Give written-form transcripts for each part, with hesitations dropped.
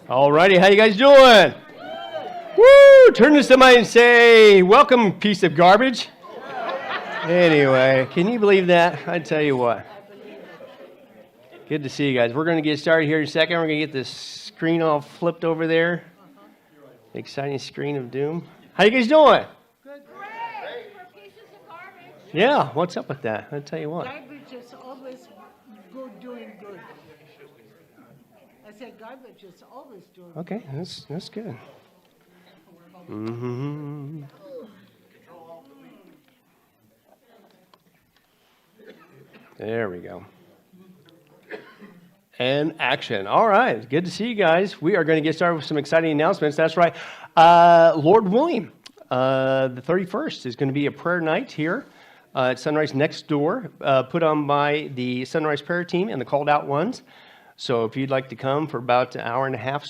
All righty, how you guys doing? Woo! Turn to somebody and say, welcome, piece of garbage. Anyway, can you believe that? I tell you what. Good to see you guys. We're going to get started here in a second. We're going to get this screen all flipped over there. Exciting screen of doom. How you guys doing? Good. Great. For pieces of garbage. Yeah, what's up with that? I'll tell you what. Garbage is always good, doing good. I said garbage is always doing good. Okay, that's good. Mm-hmm. There we go. And action. All right, good to see you guys. We are going to get started with some exciting announcements. That's right. Lord willing, the 31st is going to be a prayer night here at Sunrise Next Door, put on by the Sunrise Prayer Team and the Called Out Ones. So if you'd like to come for about an hour and a half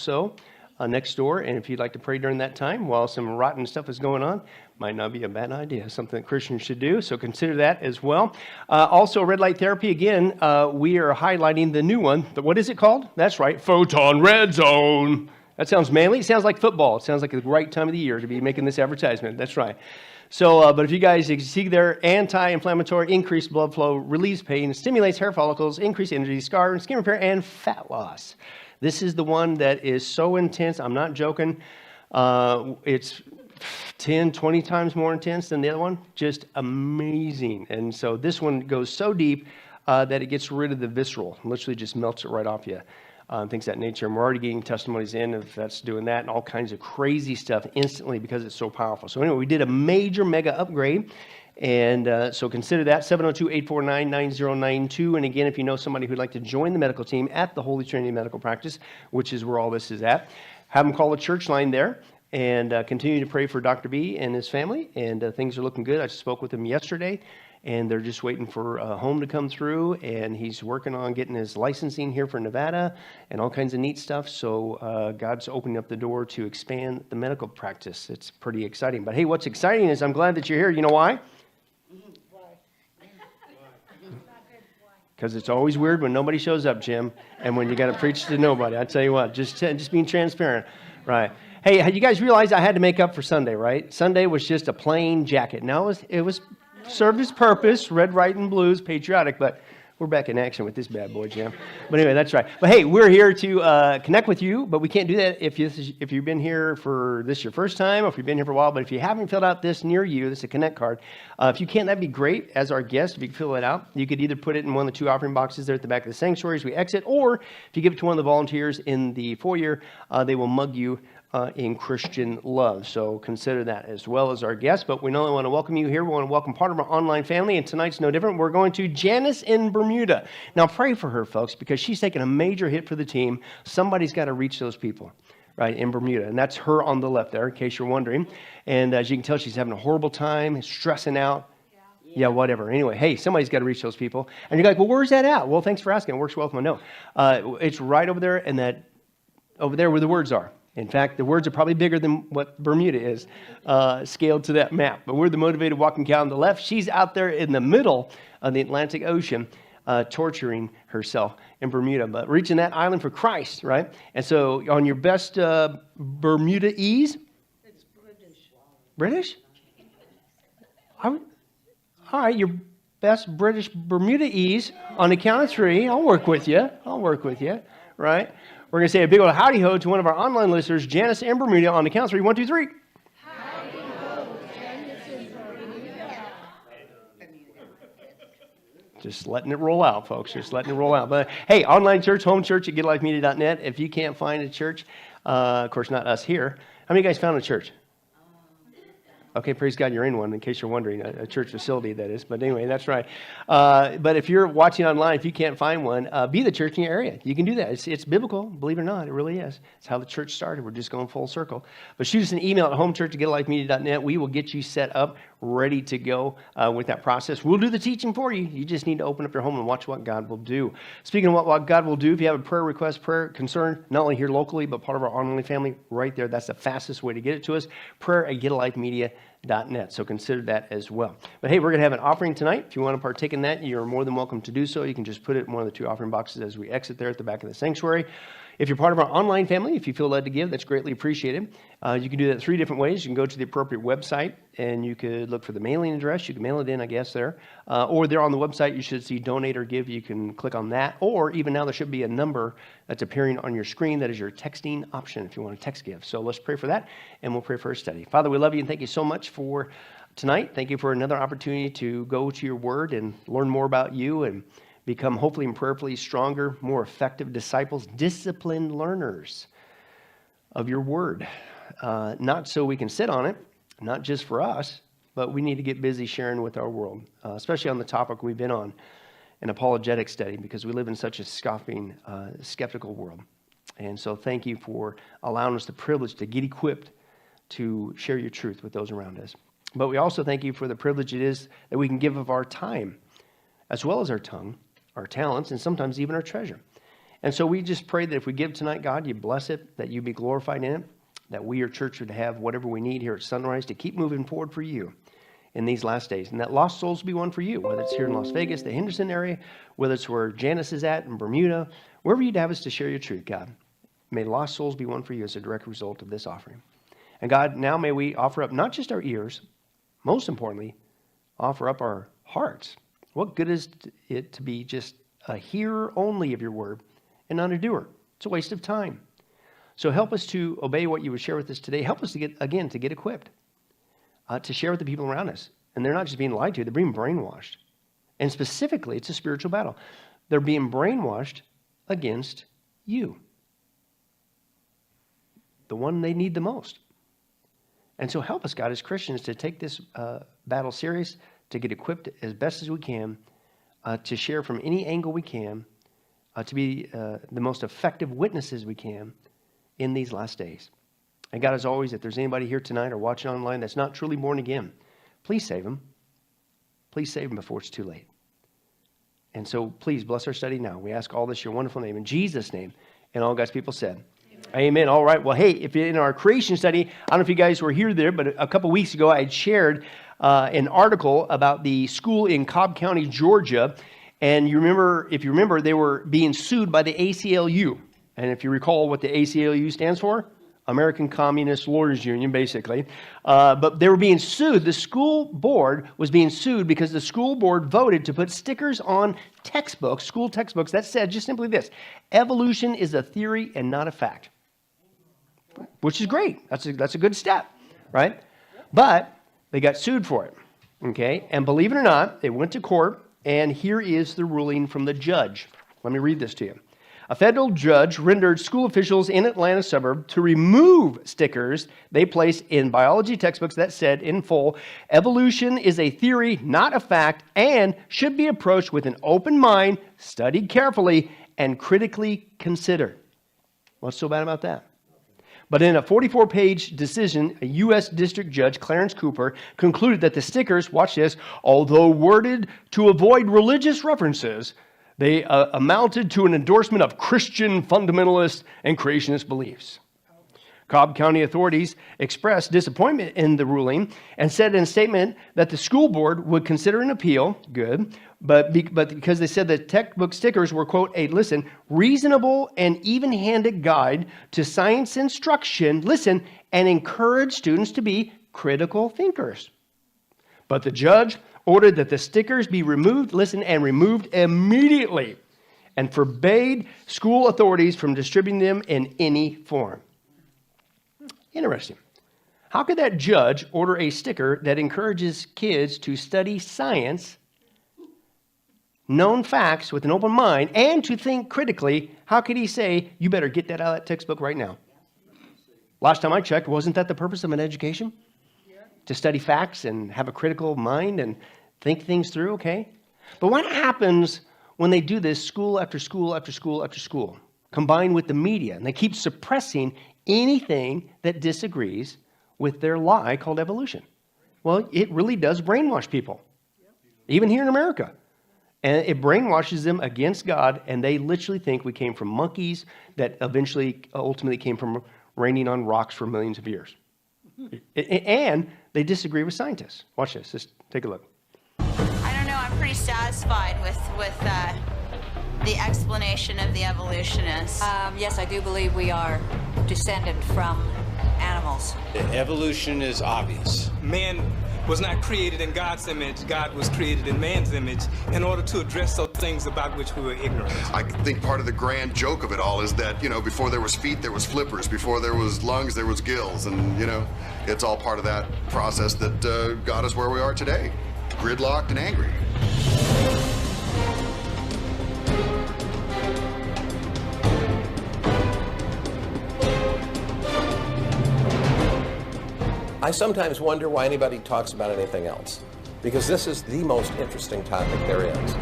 next door, and if you'd like to pray during that time while some rotten stuff is going on, might not be a bad idea, something that Christians should do, so consider that as well. Also, red light therapy, again, we are highlighting the new one. What is it called? That's right, Photon Red Zone. That sounds manly. It sounds like football. It sounds like the right time of the year to be making this advertisement. That's right. So, but if you guys see there, anti-inflammatory, increased blood flow, relieves pain, stimulates hair follicles, increased energy, scar and skin repair, and fat loss. This is the one that is so intense. I'm not joking. It's 10, 20 times more intense than the other one. Just amazing. And so this one goes so deep that it gets rid of the visceral. Literally just melts it right off you. Things of that nature. And we're already getting testimonies in if that's doing that and all kinds of crazy stuff instantly because it's so powerful. So anyway, we did a major mega upgrade. And so consider that, 702-849-9092. And again, if you know somebody who'd like to join the medical team at the Holy Trinity Medical Practice, which is where all this is at, have them call the church line there and continue to pray for Dr. B and his family. And things are looking good. I spoke with him yesterday, and they're just waiting for a home to come through. And he's working on getting his licensing here for Nevada and all kinds of neat stuff. So God's opening up the door to expand the medical practice. It's pretty exciting. But hey, what's exciting is I'm glad that you're here. You know why? Because it's always weird when nobody shows up, Jim, and when you got to preach to nobody. I tell you what, just being transparent, right? Hey, you guys realize I had to make up for Sunday, right? Sunday was just a plain jacket. Now it was served its purpose, red, white, and blues, patriotic, but we're back in action with this bad boy, Jim. But anyway, that's right. But hey, we're here to connect with you, but we can't do that if you've been here for this your first time, or if you've been here for a while. But if you haven't filled out this near you, this is a Connect card. If you can't, that'd be great. As our guest, if you can fill it out, you could either put it in one of the two offering boxes there at the back of the sanctuary as we exit, or if you give it to one of the volunteers in the foyer, they will mug you in Christian love. So consider that as well as our guest. But we not only want to welcome you here, we want to welcome part of our online family. And tonight's no different. We're going to Janice in Bermuda. Now pray for her, folks, because she's taken a major hit for the team. Somebody's got to reach those people, right, in Bermuda. And that's her on the left there, in case you're wondering. And as you can tell, she's having a horrible time, stressing out. Yeah, whatever. Anyway, hey, somebody's got to reach those people. And you're like, well, where's that at? Well, thanks for asking. It works well with my note. It's right over there, and that over there where the words are. In fact, the words are probably bigger than what Bermuda is, scaled to that map. But we're the motivated walking cow on the left. She's out there in the middle of the Atlantic Ocean, torturing herself in Bermuda, but reaching that island for Christ, right? And so on your best Bermuda-ese? It's British. British? All right, your best British Bermuda-ese on the count of three. I'll work with you, right? We're going to say a big old howdy ho to one of our online listeners, Janice in Bermuda, on the count of three. 1, 2, 3. Howdy ho, Janice in Bermuda. Just letting it roll out, folks. Just letting it roll out. But hey, online church, home church at getlifemedia.net. If you can't find a church, of course, not us here. How many of you guys found a church? Okay, praise God, you're in one, in case you're wondering, a church facility, that is. But anyway, that's right. But if you're watching online, if you can't find one, be the church in your area. You can do that. It's biblical, believe it or not. It really is. It's how the church started. We're just going full circle. But shoot us an email at homechurch@getlifemedia.net. We will get you set up, ready to go with that process. We'll do the teaching for you. You just need to open up your home and watch what God will do. Speaking of what God will do, if you have a prayer request, prayer concern, not only here locally, but part of our online family, right there, that's the fastest way to get it to us. Prayer@getlifemedia.net. net. So consider that as well. But hey, we're going to have an offering tonight. If you want to partake in that, you're more than welcome to do so. You can just put it in one of the 2 offering boxes as we exit there at the back of the sanctuary. If you're part of our online family, if you feel led to give, that's greatly appreciated. You can do that 3 different ways. You can go to the appropriate website, and you could look for the mailing address. You can mail it in, I guess, there. Or there on the website, you should see Donate or Give. You can click on that. Or even now, there should be a number that's appearing on your screen. That is your texting option if you want to text give. So let's pray for that, and we'll pray for our study. Father, we love you, and thank you so much for tonight. Thank you for another opportunity to go to your word and learn more about you and become hopefully and prayerfully stronger, more effective disciples, disciplined learners of your word. Not so we can sit on it, not just for us, but we need to get busy sharing with our world, especially on the topic we've been on, an apologetic study, because we live in such a scoffing, skeptical world. And so thank you for allowing us the privilege to get equipped to share your truth with those around us. But we also thank you for the privilege it is that we can give of our time, as well as our tongue, our talents, and sometimes even our treasure. And so we just pray that if we give tonight, God, you bless it, that you be glorified in it, that we, your church, would have whatever we need here at Sunrise to keep moving forward for you in these last days. And that lost souls be won for you, whether it's here in Las Vegas, the Henderson area, whether it's where Janice is at in Bermuda, wherever you'd have us to share your truth, God. May lost souls be won for you as a direct result of this offering. And God, now may we offer up not just our ears, most importantly, offer up our hearts. What good is it to be just a hearer only of your word and not a doer? It's a waste of time. So help us to obey what you would share with us today. Help us to get equipped, to share with the people around us. And they're not just being lied to, they're being brainwashed. And specifically, it's a spiritual battle. They're being brainwashed against you, the one they need the most. And so help us, God, as Christians, to take this battle serious, to get equipped as best as we can, to share from any angle we can, to be the most effective witnesses we can in these last days. And God, as always, if there's anybody here tonight or watching online that's not truly born again, please save them. Please save them before it's too late. And so please bless our study now. We ask all this in your wonderful name, in Jesus' name, and all God's people said. Amen. All right. Well, hey, if you're in our creation study, I don't know if you guys were here there, but a couple weeks ago I had shared an article about the school in Cobb County, Georgia. And if you remember, they were being sued by the ACLU. And if you recall what the ACLU stands for, American Communist Lawyers Union, basically. But they were being sued. The school board was being sued because the school board voted to put stickers on textbooks, school textbooks, that said just simply this: evolution is a theory and not a fact. Which is great. That's a good step, right? But they got sued for it, okay? And believe it or not, they went to court, and here is the ruling from the judge. Let me read this to you. A federal judge rendered school officials in Atlanta suburb to remove stickers they placed in biology textbooks that said in full, evolution is a theory, not a fact, and should be approached with an open mind, studied carefully, and critically considered. What's so bad about that? But in a 44-page decision, a U.S. District Judge, Clarence Cooper, concluded that the stickers, watch this, although worded to avoid religious references, they amounted to an endorsement of Christian fundamentalist and creationist beliefs. Cobb County authorities expressed disappointment in the ruling and said in a statement that the school board would consider an appeal, good, but because they said that textbook stickers were, quote, a, listen, reasonable and even-handed guide to science instruction, listen, and encourage students to be critical thinkers. But the judge ordered that the stickers be removed, listen, and removed immediately, and forbade school authorities from distributing them in any form. Interesting. How could that judge order a sticker that encourages kids to study science, known facts with an open mind, and to think critically? How could he say, you better get that out of that textbook right now? Last time I checked, wasn't that the purpose of an education? To study facts and have a critical mind and think things through, okay? But what happens when they do this school after school after school after school, combined with the media, and they keep suppressing anything that disagrees with their lie called evolution? Well, it really does brainwash people, even here in America. And it brainwashes them against God, and they literally think we came from monkeys that ultimately came from raining on rocks for millions of years. And they disagree with scientists. Watch this. Just take a look. I don't know. I'm pretty satisfied with the explanation of the evolutionists. Yes, I do believe we are descended from animals. Evolution is obvious. Man was not created in God's image. God was created in man's image in order to address those things about which we were ignorant. I think part of the grand joke of it all is that, before there was feet, there was flippers. Before there was lungs, there was gills. And, it's all part of that process that got us where we are today, gridlocked and angry. I sometimes wonder why anybody talks about anything else, because this is the most interesting topic there is.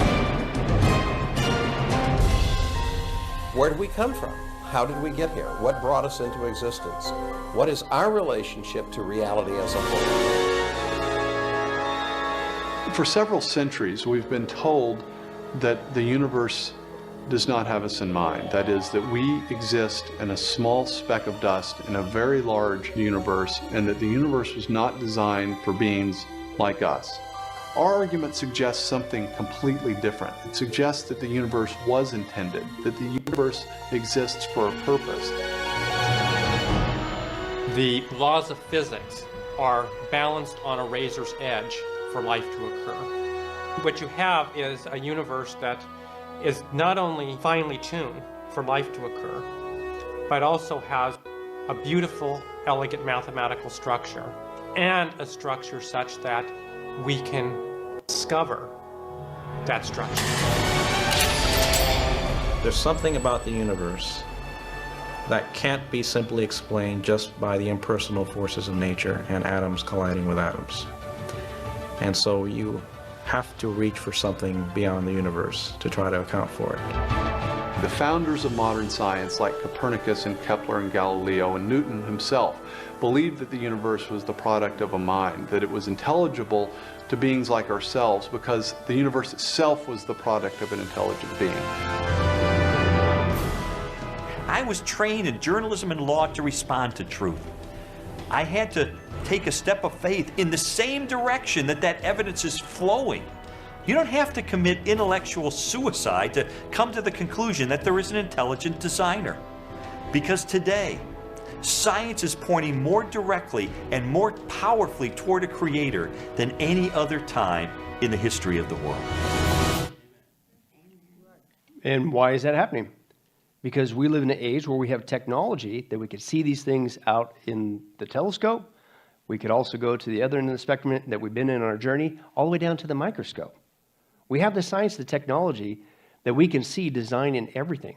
Where did we come from? How did we get here? What brought us into existence? What is our relationship to reality as a whole? For several centuries, we've been told that the universe does not have us in mind. That is, that we exist in a small speck of dust in a very large universe, and that the universe was not designed for beings like us. Our argument suggests something completely different. It suggests that the universe was intended, that the universe exists for a purpose. The laws of physics are balanced on a razor's edge for life to occur. What you have is a universe that is not only finely tuned for life to occur, but also has a beautiful, elegant mathematical structure, and a structure such that we can discover that structure. There's something about the universe that can't be simply explained just by the impersonal forces of nature and atoms colliding with atoms. And so you have to reach for something beyond the universe to try to account for it. The founders of modern science, like Copernicus and Kepler and Galileo and Newton himself, believed that the universe was the product of a mind, that it was intelligible to beings like ourselves because the universe itself was the product of an intelligent being. I was trained in journalism and law to respond to truth. I had to take a step of faith in the same direction that evidence is flowing. You don't have to commit intellectual suicide to come to the conclusion that there is an intelligent designer. Because today, science is pointing more directly and more powerfully toward a creator than any other time in the history of the world. And why is that happening? Because we live in an age where we have technology that we could see these things out in the telescope. We could also go to the other end of the spectrum that we've been in on our journey, all the way down to the microscope. We have the science, the technology that we can see design in everything.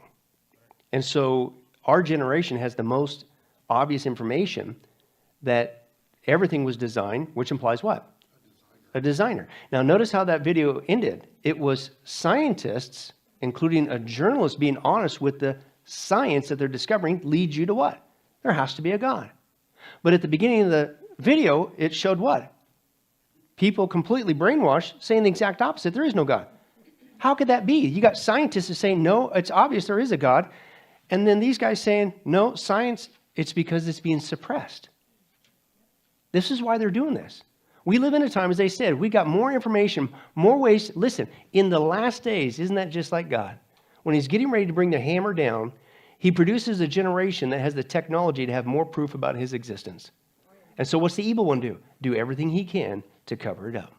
And so our generation has the most obvious information that everything was designed, which implies what? A designer. Now notice how that video ended. It was scientists, including a journalist, being honest with the science that they're discovering leads you to what? There has to be a God. But at the beginning of the video, it showed what? People completely brainwashed, saying the exact opposite. There is no God. How could that be? You got scientists saying, no, it's obvious there is a God. And then these guys saying, no, science, it's because it's being suppressed. This is why they're doing this. We live in a time, as they said, we got more information, more ways. Listen, in the last days, isn't that just like God? When he's getting ready to bring the hammer down, he produces a generation that has the technology to have more proof about his existence. And so what's the evil one do? Do everything he can to cover it up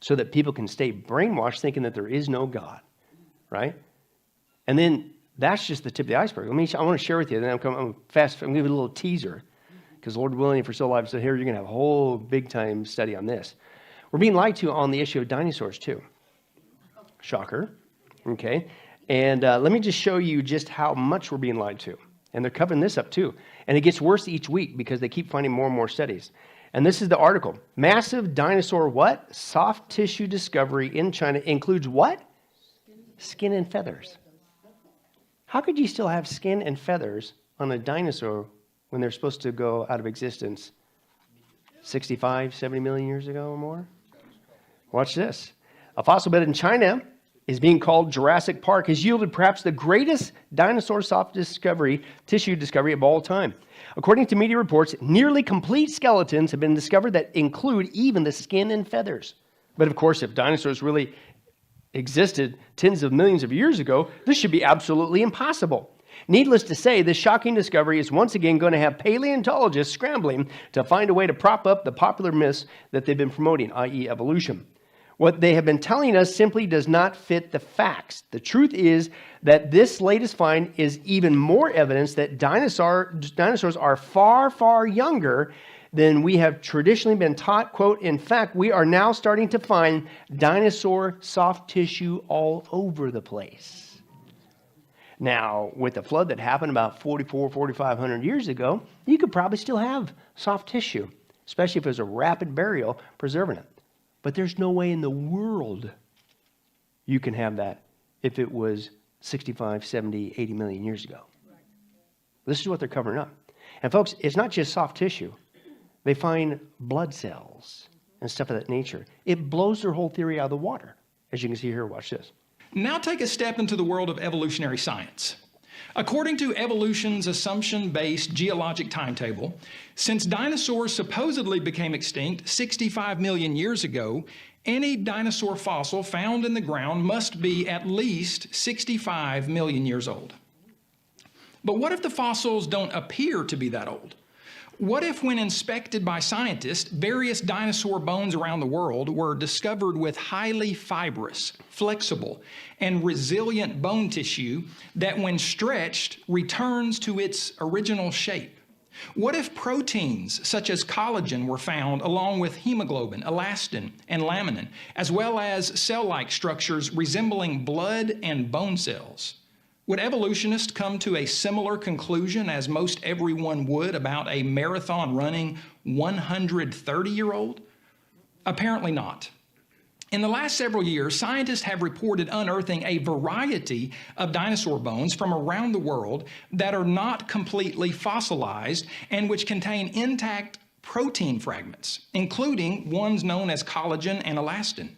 so that people can stay brainwashed thinking that there is no God, right? And then that's just the tip of the iceberg. I want to share with you, then I'm going to give you a little teaser because Lord willing, if you're still alive, so here you're going to have a whole big time study on this. We're being lied to on the issue of dinosaurs too. Shocker, okay? And let me just show you just how much we're being lied to. And they're covering this up too. And it gets worse each week because they keep finding more and more studies. And this is the article. Massive dinosaur what? Soft tissue discovery in China includes what? Skin and feathers. How could you still have skin and feathers on a dinosaur when they're supposed to go out of existence 65, 70 million years ago or more? Watch this. A fossil bed in China is being called Jurassic Park has yielded perhaps the greatest dinosaur soft tissue discovery of all time. According to media reports, nearly complete skeletons have been discovered that include even the skin and feathers. But of course, if dinosaurs really existed tens of millions of years ago, this should be absolutely impossible. Needless to say, this shocking discovery is once again going to have paleontologists scrambling to find a way to prop up the popular myths that they've been promoting, i.e. evolution. What they have been telling us simply does not fit the facts. The truth is that this latest find is even more evidence that dinosaurs are far, far younger than we have traditionally been taught. Quote, in fact, we are now starting to find dinosaur soft tissue all over the place. Now, with the flood that happened about 4,500 years ago, you could probably still have soft tissue, especially if it was a rapid burial preserving it. But there's no way in the world you can have that if it was 65, 70, 80 million years ago. This is what they're covering up. And folks, it's not just soft tissue. They find blood cells and stuff of that nature. It blows their whole theory out of the water. As you can see here, watch this. Now take a step into the world of evolutionary science. According to evolution's assumption-based geologic timetable, since dinosaurs supposedly became extinct 65 million years ago, any dinosaur fossil found in the ground must be at least 65 million years old. But what if the fossils don't appear to be that old? What if, when inspected by scientists, various dinosaur bones around the world were discovered with highly fibrous, flexible, and resilient bone tissue that, when stretched, returns to its original shape? What if proteins such as collagen were found along with hemoglobin, elastin, and laminin, as well as cell-like structures resembling blood and bone cells? Would evolutionists come to a similar conclusion as most everyone would about a marathon running 130-year-old? Apparently not. In the last several years, scientists have reported unearthing a variety of dinosaur bones from around the world that are not completely fossilized and which contain intact protein fragments, including ones known as collagen and elastin.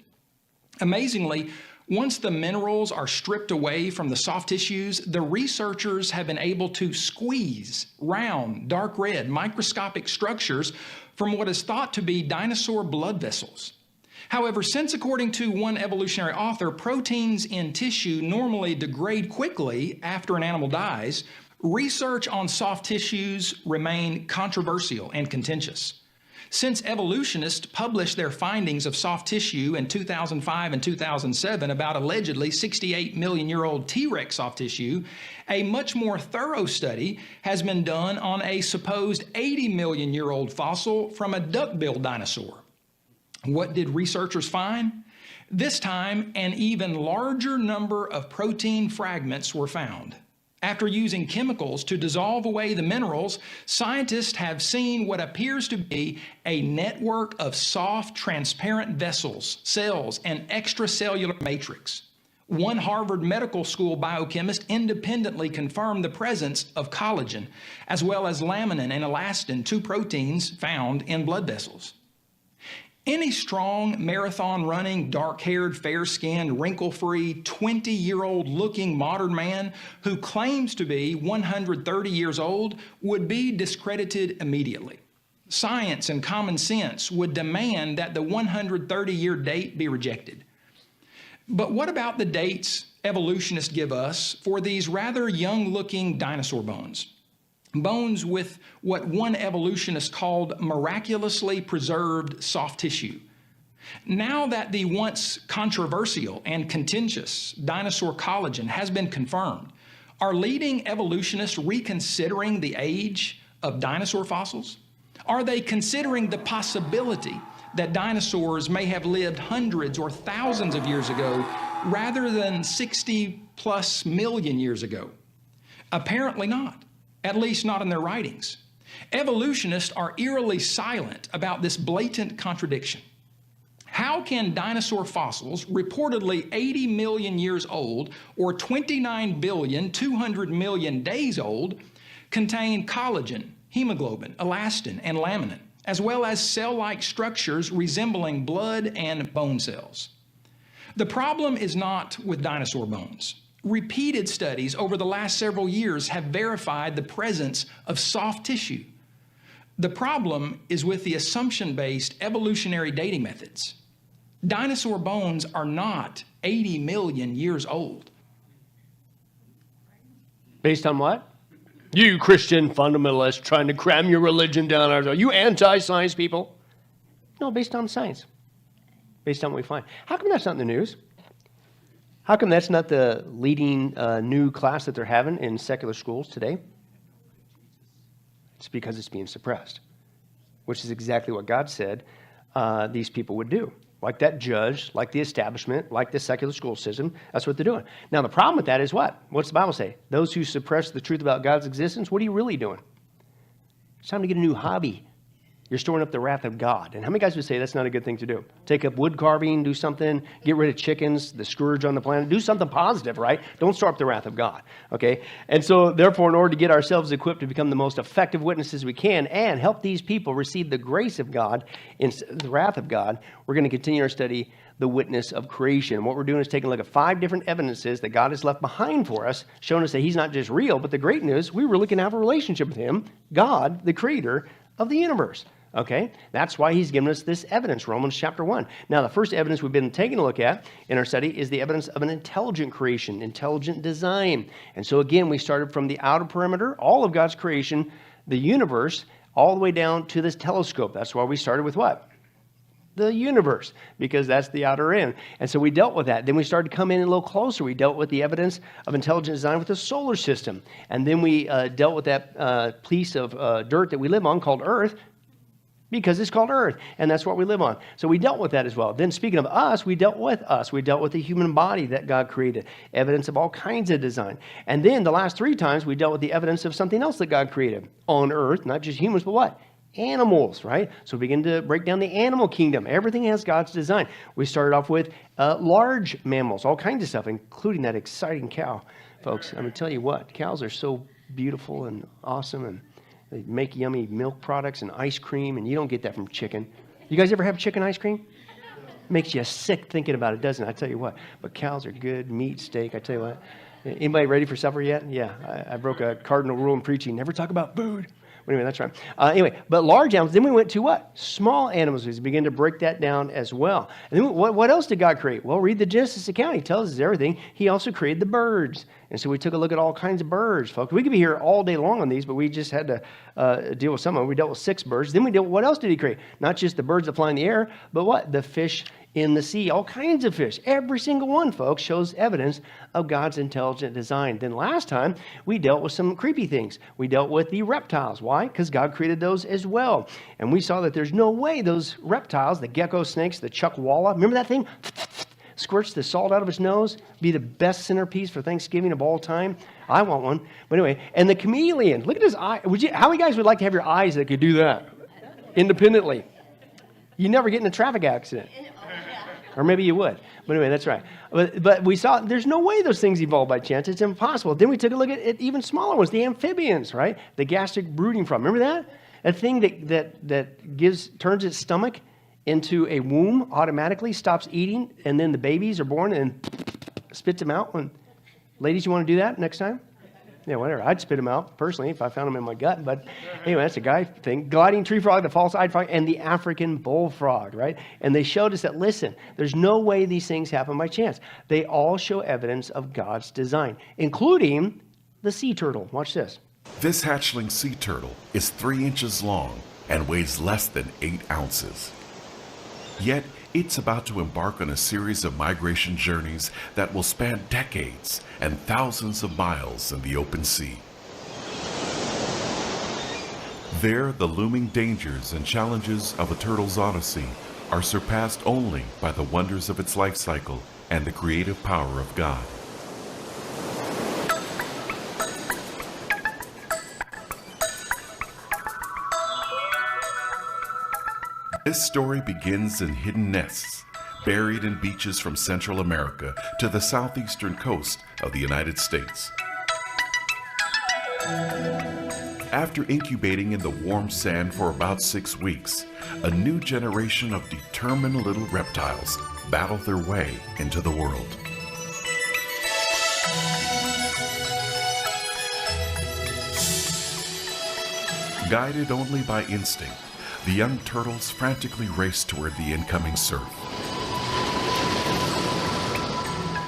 Amazingly, once the minerals are stripped away from the soft tissues, the researchers have been able to squeeze round, dark red, microscopic structures from what is thought to be dinosaur blood vessels. However, since according to one evolutionary author, proteins in tissue normally degrade quickly after an animal dies, research on soft tissues remain controversial and contentious. Since evolutionists published their findings of soft tissue in 2005 and 2007 about allegedly 68 million-year-old T-Rex soft tissue, a much more thorough study has been done on a supposed 80 million-year-old fossil from a duck-billed dinosaur. What did researchers find? This time, an even larger number of protein fragments were found. After using chemicals to dissolve away the minerals, scientists have seen what appears to be a network of soft, transparent vessels, cells, and extracellular matrix. One Harvard Medical School biochemist independently confirmed the presence of collagen, as well as laminin and elastin, two proteins found in blood vessels. Any strong, marathon-running, dark-haired, fair-skinned, wrinkle-free, 20-year-old looking modern man who claims to be 130 years old would be discredited immediately. Science and common sense would demand that the 130-year date be rejected. But what about the dates evolutionists give us for these rather young-looking dinosaur bones? Bones with what one evolutionist called miraculously preserved soft tissue. Now that the once controversial and contentious dinosaur collagen has been confirmed, are leading evolutionists reconsidering the age of dinosaur fossils? Are they considering the possibility that dinosaurs may have lived hundreds or thousands of years ago rather than 60+ million years ago? Apparently not. At least not in their writings. Evolutionists are eerily silent about this blatant contradiction. How can dinosaur fossils, reportedly 80 million years old or 29,200,000,000 days old, contain collagen, hemoglobin, elastin, and laminin, as well as cell-like structures resembling blood and bone cells? The problem is not with dinosaur bones. Repeated studies over the last several years have verified the presence of soft tissue. The problem is with the assumption-based evolutionary dating methods. Dinosaur bones are not 80 million years old. Based on what? You Christian fundamentalists trying to cram your religion down our throat. You anti-science people. No, based on science. Based on what we find. How come that's not in the news? How come that's not the leading new class that they're having in secular schools today? It's because it's being suppressed, which is exactly what God said these people would do. Like that judge, like the establishment, like the secular school system, that's what they're doing. Now, the problem with that is what? What's the Bible say? Those who suppress the truth about God's existence, what are you really doing? It's time to get a new hobby. You're storing up the wrath of God. And how many guys would say that's not a good thing to do? Take up wood carving, do something, get rid of chickens, the scourge on the planet, do something positive, right? Don't store up the wrath of God, okay? And so, therefore, in order to get ourselves equipped to become the most effective witnesses we can and help these people receive the grace of God instead of the wrath of God, we're going to continue our study, the witness of creation. And what we're doing is taking a look at 5 different evidences that God has left behind for us, showing us that he's not just real, but the great news, we really can have a relationship with him, God, the creator of the universe. Okay, that's why he's given us this evidence, Romans chapter 1. Now, the first evidence we've been taking a look at in our study is the evidence of an intelligent creation, intelligent design. And so again, we started from the outer perimeter, all of God's creation, the universe, all the way down to this telescope. That's why we started with what? The universe, because that's the outer end. And so we dealt with that. Then we started to come in a little closer. We dealt with the evidence of intelligent design with the solar system. And then we dealt with that piece of dirt that we live on called Earth, because it's called Earth, and that's what we live on. So we dealt with that as well. Then speaking of us, we dealt with us. We dealt with the human body that God created, evidence of all kinds of design. And then the last 3 times, we dealt with the evidence of something else that God created on Earth, not just humans, but what? Animals, right? So we begin to break down the animal kingdom. Everything has God's design. We started off with large mammals, all kinds of stuff, including that exciting cow. Folks, I'm going to tell you what, cows are so beautiful and awesome, and they make yummy milk products and ice cream, and you don't get that from chicken. You guys ever have chicken ice cream? Makes you sick thinking about it, doesn't it? I tell you what. But cows are good. Meat, steak, I tell you what. Anybody ready for supper yet? Yeah, I broke a cardinal rule in preaching. Never talk about food. Anyway, that's right. Anyway, but large animals, then we went to what? Small animals. We began to break that down as well. And then what else did God create? Well, read the Genesis account. He tells us everything. He also created the birds. And so we took a look at all kinds of birds, folks. We could be here all day long on these, but we just had to deal with some of them. We dealt with 6 birds. Then we dealt with what else did he create? Not just the birds that fly in the air, but what? The fish in the sea, all kinds of fish. Every single one, folks, shows evidence of God's intelligent design. Then last time, we dealt with some creepy things. We dealt with the reptiles. Why? Because God created those as well. And we saw that there's no way those reptiles, the gecko snakes, the chuckwalla, remember that thing? Squirts the salt out of his nose, be the best centerpiece for Thanksgiving of all time. I want one. But anyway, and the chameleon, look at his eye. How many guys would like to have your eyes that could do that independently? You never get in a traffic accident. Or maybe you would. But anyway, that's right. But we saw there's no way those things evolved by chance. It's impossible. Then we took a look at even smaller ones, the amphibians, right? The gastric brooding frog. Remember that? That thing that turns its stomach into a womb automatically, stops eating, and then the babies are born and spits them out. Ladies, you want to do that next time? Yeah, whatever. I'd spit them out, personally, if I found them in my gut. But anyway, that's a guy thing. Gliding tree frog, the false-eyed frog, and the African bullfrog, right? And they showed us that, listen, there's no way these things happen by chance. They all show evidence of God's design, including the sea turtle. Watch this. This hatchling sea turtle is 3 inches long and weighs less than 8 ounces. Yet, it's about to embark on a series of migration journeys that will span decades and thousands of miles in the open sea. There, the looming dangers and challenges of a turtle's odyssey are surpassed only by the wonders of its life cycle and the creative power of God. This story begins in hidden nests, buried in beaches from Central America to the southeastern coast of the United States. After incubating in the warm sand for about 6 weeks, a new generation of determined little reptiles battle their way into the world. Guided only by instinct, the young turtles frantically race toward the incoming surf.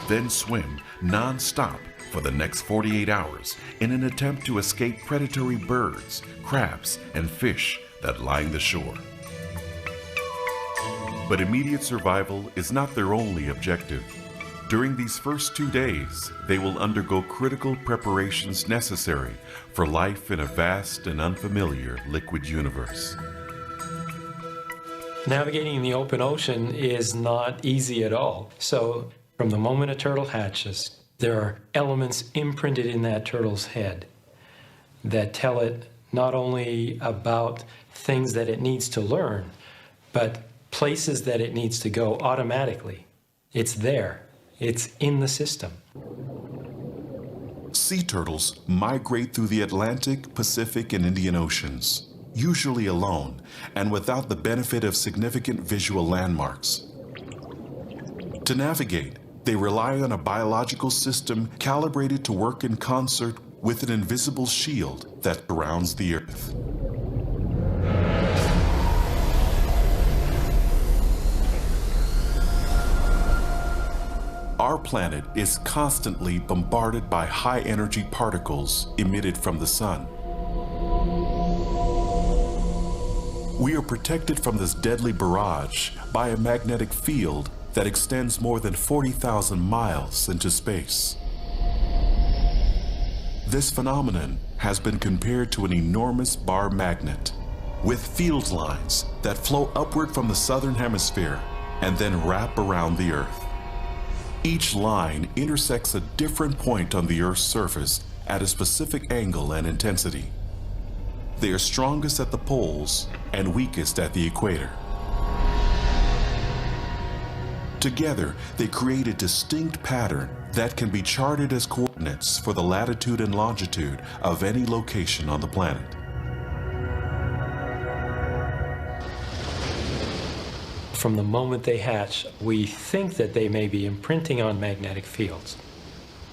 Then swim non-stop for the next 48 hours in an attempt to escape predatory birds, crabs, and fish that line the shore. But immediate survival is not their only objective. During these first 2 days, they will undergo critical preparations necessary for life in a vast and unfamiliar liquid universe. Navigating the open ocean is not easy at all. So from the moment a turtle hatches, there are elements imprinted in that turtle's head that tell it not only about things that it needs to learn, but places that it needs to go automatically. It's there. It's in the system. Sea turtles migrate through the Atlantic, Pacific, and Indian Oceans, usually alone and without the benefit of significant visual landmarks. To navigate, they rely on a biological system calibrated to work in concert with an invisible shield that surrounds the Earth. Our planet is constantly bombarded by high-energy particles emitted from the sun. We are protected from this deadly barrage by a magnetic field that extends more than 40,000 miles into space. This phenomenon has been compared to an enormous bar magnet, with field lines that flow upward from the southern hemisphere and then wrap around the Earth. Each line intersects a different point on the Earth's surface at a specific angle and intensity. They are strongest at the poles and weakest at the equator. Together, they create a distinct pattern that can be charted as coordinates for the latitude and longitude of any location on the planet. From the moment they hatch, we think that they may be imprinting on magnetic fields.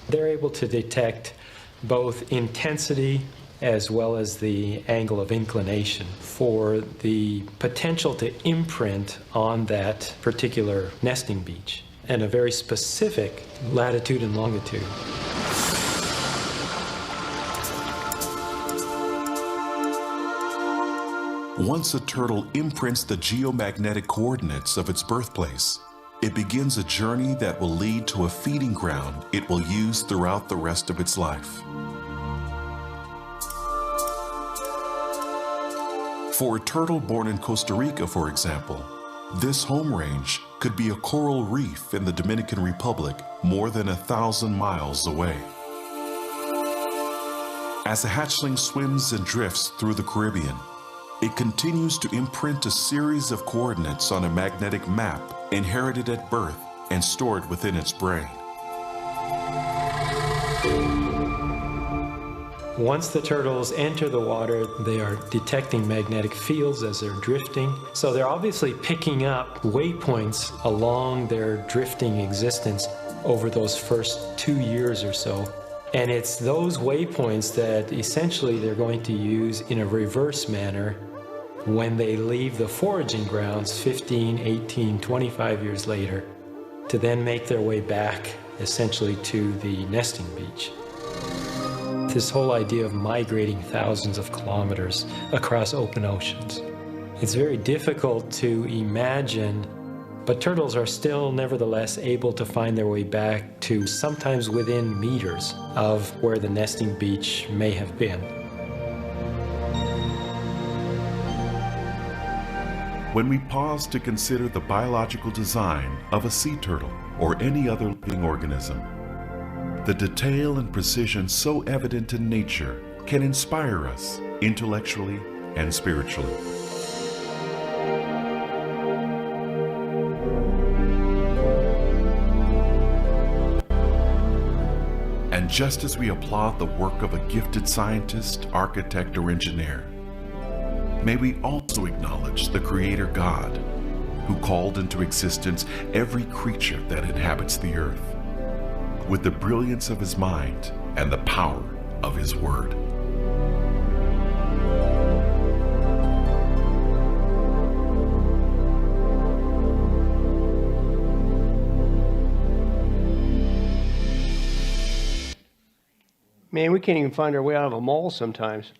They're able to detect both intensity as well as the angle of inclination for the potential to imprint on that particular nesting beach and a very specific latitude and longitude. Once a turtle imprints the geomagnetic coordinates of its birthplace, it begins a journey that will lead to a feeding ground it will use throughout the rest of its life. For a turtle born in Costa Rica, for example, this home range could be a coral reef in the Dominican Republic more than 1,000 miles away. As a hatchling swims and drifts through the Caribbean, it continues to imprint a series of coordinates on a magnetic map inherited at birth and stored within its brain. Once the turtles enter the water, they are detecting magnetic fields as they're drifting. So they're obviously picking up waypoints along their drifting existence over those first 2 years or so. And it's those waypoints that essentially they're going to use in a reverse manner when they leave the foraging grounds 15, 18, 25 years later to then make their way back essentially to the nesting beach. This whole idea of migrating thousands of kilometers across open oceans. It's very difficult to imagine, but turtles are still nevertheless able to find their way back to sometimes within meters of where the nesting beach may have been. When we pause to consider the biological design of a sea turtle or any other living organism, the detail and precision so evident in nature can inspire us intellectually and spiritually. And just as we applaud the work of a gifted scientist, architect, or engineer, may we also acknowledge the Creator God who called into existence every creature that inhabits the earth, with the brilliance of his mind and the power of his word. Man, we can't even find our way out of a mall sometimes.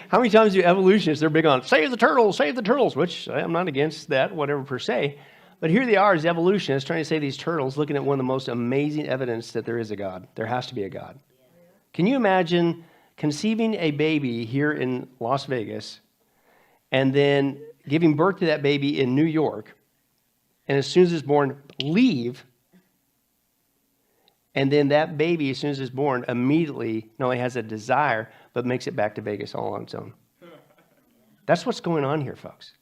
How many times do evolutionists, they're big on, save the turtles, which I'm not against that, whatever per se. But here they are as evolutionists trying to save these turtles, looking at one of the most amazing evidence that there is a God. There has to be a God. Can you imagine conceiving a baby here in Las Vegas and then giving birth to that baby in New York, and as soon as it's born, leave, and then that baby, as soon as it's born, immediately not only has a desire, but makes it back to Vegas all on its own. That's what's going on here, folks,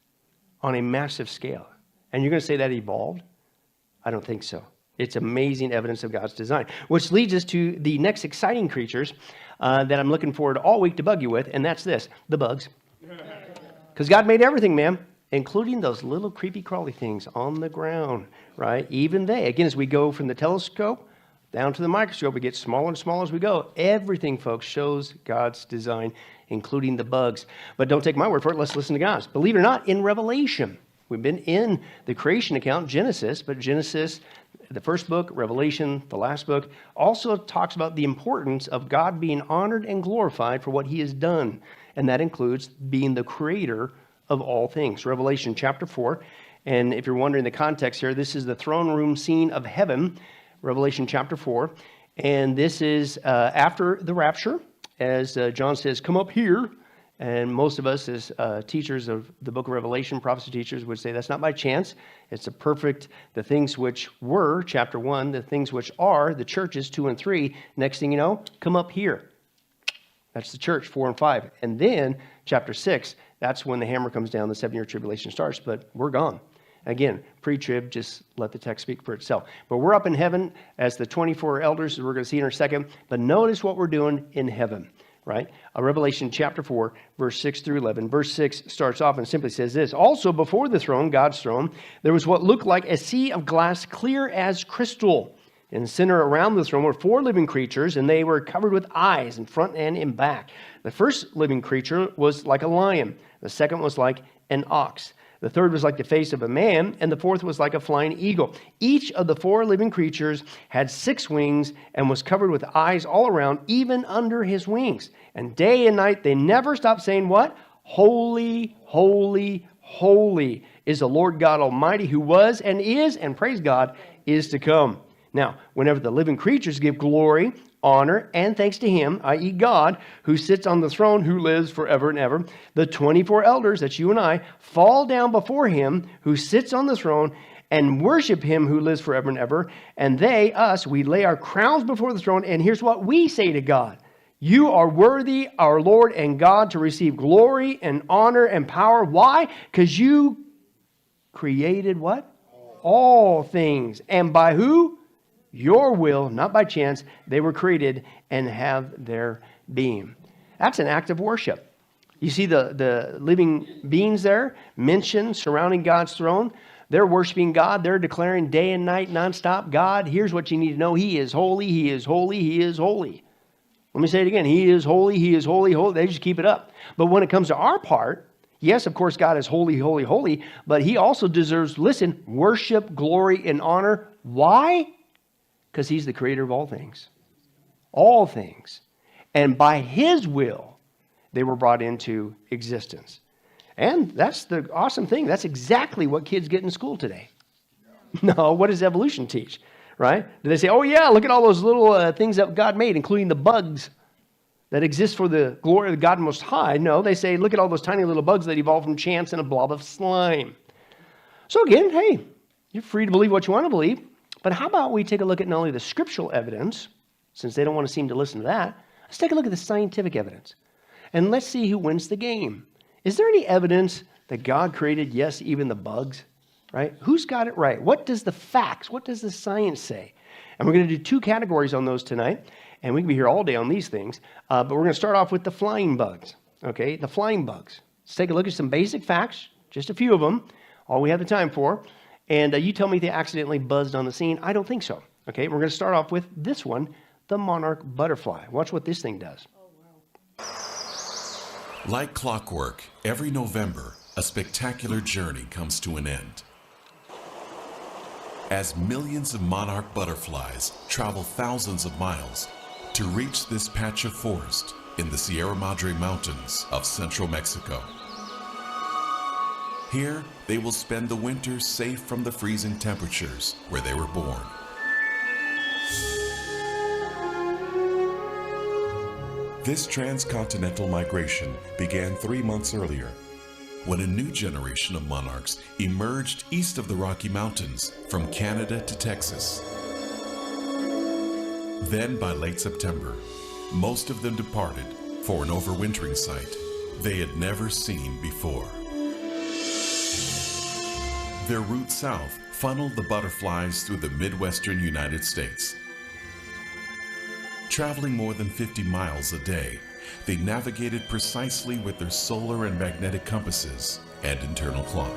on a massive scale. And you're going to say that evolved? I don't think so. It's amazing evidence of God's design, which leads us to the next exciting creatures that I'm looking forward all week to bug you with, and that's this, the bugs. Because God made everything, man, including those little creepy crawly things on the ground, right? Even they. Again, as we go from the telescope down to the microscope, we get smaller and smaller as we go. Everything, folks, shows God's design, including the bugs. But don't take my word for it. Let's listen to God's. Believe it or not, in Revelation, we've been in the creation account, Genesis, but Genesis, the first book, Revelation, the last book, also talks about the importance of God being honored and glorified for what he has done. And that includes being the creator of all things. Revelation chapter 4. And if you're wondering the context here, this is the throne room scene of heaven, Revelation chapter 4. And this is after the rapture, as John says, come up here. And most of us as teachers of the book of Revelation, prophecy teachers, would say that's not by chance. It's a perfect, the things which were, chapter 1, the things which are, the churches, 2 and 3. Next thing you know, come up here. That's the church, 4 and 5. And then chapter 6, that's when the hammer comes down, the 7-year tribulation starts. But we're gone. Again, pre-trib, just let the text speak for itself. But we're up in heaven as the 24 elders, as we're going to see in a second. But notice what we're doing in heaven, right? Revelation chapter 4, verse 6 through 11. Verse 6 starts off and simply says this. Also before the throne, God's throne, there was what looked like a sea of glass clear as crystal. In the center around the throne were 4 living creatures, and they were covered with eyes in front and in back. The first living creature was like a lion. The second was like an ox. The third was like the face of a man, and the fourth was like a flying eagle. Each of the 4 living creatures had 6 wings and was covered with eyes all around, even under his wings. And day and night they never stopped saying what? Holy, holy, holy is the Lord God Almighty, who was and is, and praise God, is to come. Now, whenever the living creatures give glory, honor, and thanks to him, i.e. God, who sits on the throne, who lives forever and ever, the 24 elders, that's you and I, fall down before him who sits on the throne and worship him who lives forever and ever. And they, us, we lay our crowns before the throne, and here's what we say to God. You are worthy, our Lord and God, to receive glory and honor and power. Why? Because you created what? All things. And by who? Your will, not by chance, they were created and have their being. That's an act of worship. You see the living beings there mentioned surrounding God's throne. They're worshiping God. They're declaring day and night nonstop, God, here's what you need to know. He is holy, he is holy, he is holy. Let me say it again. He is holy, he is holy, holy. They just keep it up. But when it comes to our part, yes, of course, God is holy, holy, holy, but he also deserves, listen, worship, glory, and honor. Why? Because he's the creator of all things. All things. And by his will, they were brought into existence. And that's the awesome thing. That's exactly what kids get in school today. No, what does evolution teach? Right? Do they say, oh yeah, look at all those little things that God made, including the bugs that exist for the glory of God Most High? No, they say, look at all those tiny little bugs that evolved from chance and a blob of slime. So again, hey, you're free to believe what you want to believe. But how about we take a look at not only the scriptural evidence, since they don't want to seem to listen to that, let's take a look at the scientific evidence. And let's see who wins the game. Is there any evidence that God created, yes, even the bugs? Right? Who's got it right? What does the facts, what does the science say? And we're going to do 2 categories on those tonight. And we can be here all day on these things. But we're going to start off with the flying bugs. Okay? The flying bugs. Let's take a look at some basic facts, just a few of them, all we have the time for. And you tell me they accidentally buzzed on the scene. I don't think so. Okay, we're going to start off with this one, the monarch butterfly. Watch what this thing does. Like clockwork, every November, a spectacular journey comes to an end. As millions of monarch butterflies travel thousands of miles to reach this patch of forest in the Sierra Madre Mountains of central Mexico. Here, they will spend the winter safe from the freezing temperatures where they were born. This transcontinental migration began 3 months earlier, when a new generation of monarchs emerged east of the Rocky Mountains from Canada to Texas. Then, by late September, most of them departed for an overwintering site they had never seen before. Their route south funneled the butterflies through the Midwestern United States. Traveling more than 50 miles a day, they navigated precisely with their solar and magnetic compasses and internal clock.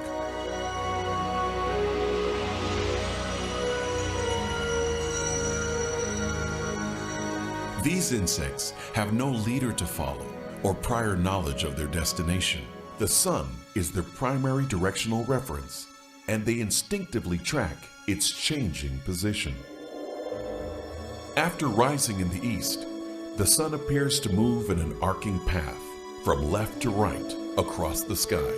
These insects have no leader to follow or prior knowledge of their destination. The sun is their primary directional reference, and they instinctively track its changing position. After rising in the east, the sun appears to move in an arcing path from left to right across the sky.